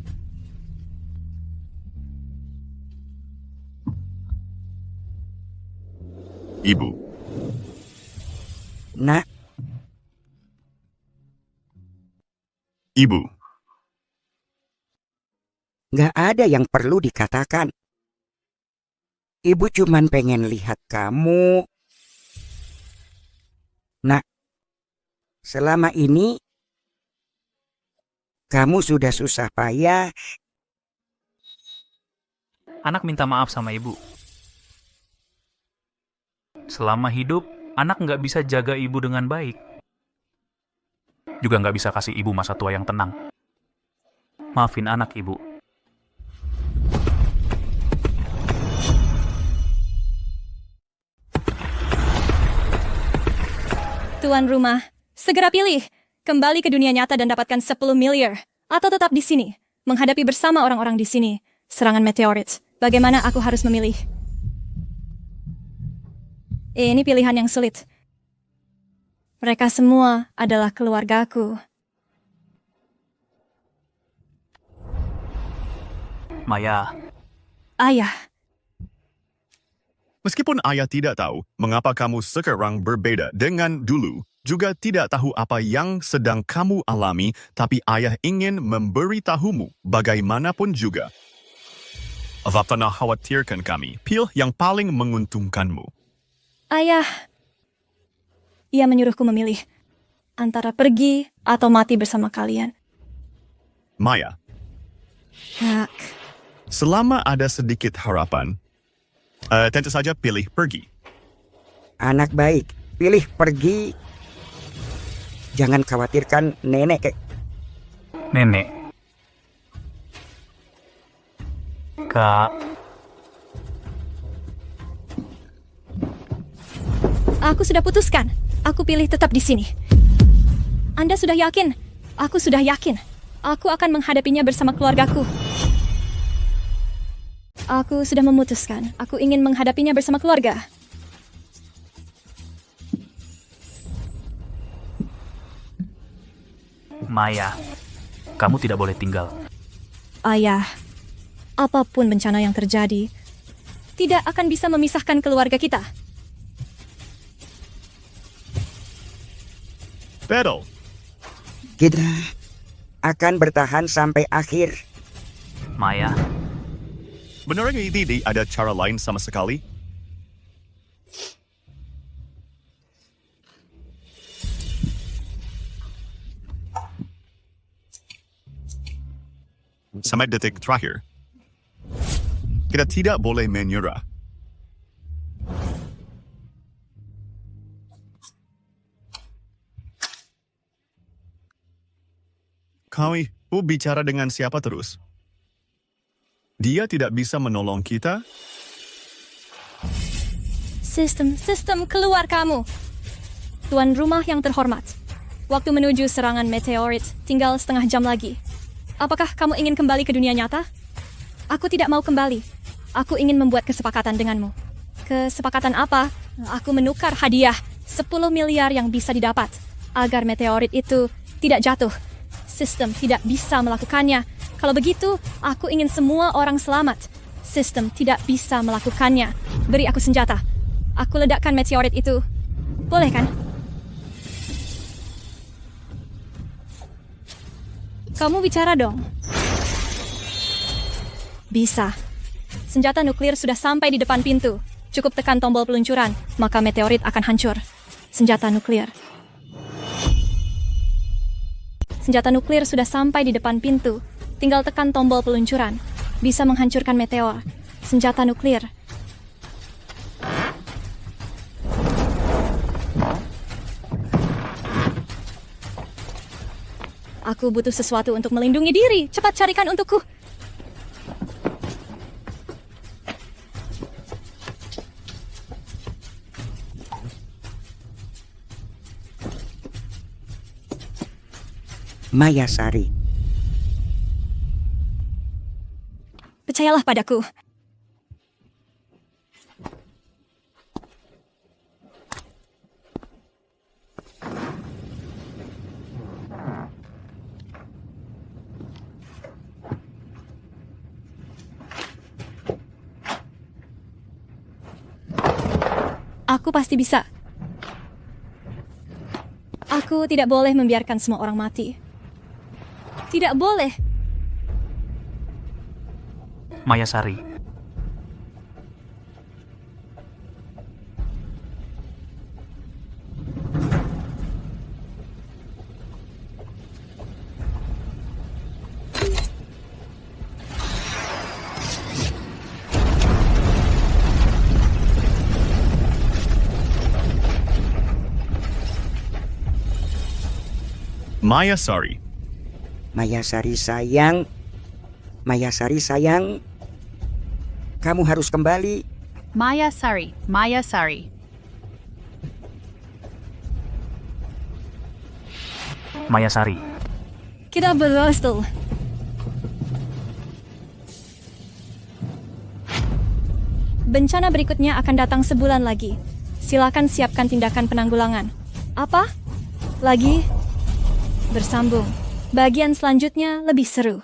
Ibu. nak, Ibu. nggak ada yang perlu dikatakan. Ibu cuman pengen lihat kamu. Nak, selama ini kamu sudah susah payah. Anak minta maaf sama ibu. Selama hidup, anak nggak bisa jaga ibu dengan baik. Juga nggak bisa kasih ibu masa tua yang tenang. Maafin anak, ibu. Tuan rumah, segera pilih. Kembali ke dunia nyata dan dapatkan 10 miliar. Atau tetap di sini, menghadapi bersama orang-orang di sini serangan meteorit. Bagaimana aku harus memilih? Ini pilihan yang sulit. Mereka semua adalah keluargaku. Maya. Ayah. Meskipun ayah tidak tahu mengapa kamu sekarang berbeda dengan dulu, juga tidak tahu apa yang sedang kamu alami, tapi ayah ingin memberitahumu bagaimanapun juga. Tak pernah khawatirkan kami, pilih yang paling menguntungkanmu. Ayah. Ia menyuruhku memilih antara pergi atau mati bersama kalian. Maya, Kak. selama ada sedikit harapan, tentu saja pilih pergi. Anak baik, pilih pergi. Jangan khawatirkan nenek. Nenek. Kak. Aku sudah putuskan. Aku pilih tetap di sini. Anda sudah yakin? Aku sudah yakin. Aku akan menghadapinya bersama keluargaku. Aku sudah memutuskan. Aku ingin menghadapinya bersama keluarga. Maya, kamu tidak boleh tinggal. Ayah, apapun bencana yang terjadi, tidak akan bisa memisahkan keluarga kita. Betul. Kita akan bertahan sampai akhir. Maya. Benarkah tidak ada cara lain sama sekali? Sampai detik terakhir, kita tidak boleh menyerah. Kami bicara dengan siapa terus? Dia tidak bisa menolong kita? Sistem keluar kamu. Tuan rumah yang terhormat. Waktu menuju serangan meteorit tinggal setengah jam lagi. Apakah kamu ingin kembali ke dunia nyata? Aku tidak mau kembali. Aku ingin membuat kesepakatan denganmu. Kesepakatan apa? Aku menukar hadiah 10 miliar yang bisa didapat agar meteorit itu tidak jatuh. Sistem tidak bisa melakukannya. Kalau begitu, aku ingin semua orang selamat. Sistem tidak bisa melakukannya. Beri aku senjata. Aku ledakkan meteorit itu. Boleh kan? Kamu bicara dong. Bisa. Senjata nuklir sudah sampai di depan pintu. Cukup tekan tombol peluncuran, maka meteorit akan hancur. Senjata nuklir. Senjata nuklir sudah sampai di depan pintu. Tinggal tekan tombol peluncuran. Bisa menghancurkan meteor. Senjata nuklir. Aku butuh sesuatu untuk melindungi diri. Cepat carikan untukku. Mayasari. Percayalah padaku. Aku pasti bisa. Aku tidak boleh membiarkan semua orang mati. Tidak boleh. Mayasari. Mayasari. Mayasari sayang. Mayasari sayang. Kamu harus kembali. Mayasari, Mayasari. Mayasari. Kita berhasil. Bencana berikutnya akan datang sebulan lagi. Silakan siapkan tindakan penanggulangan. Apa? Lagi? Bersambung. Bagian selanjutnya lebih seru.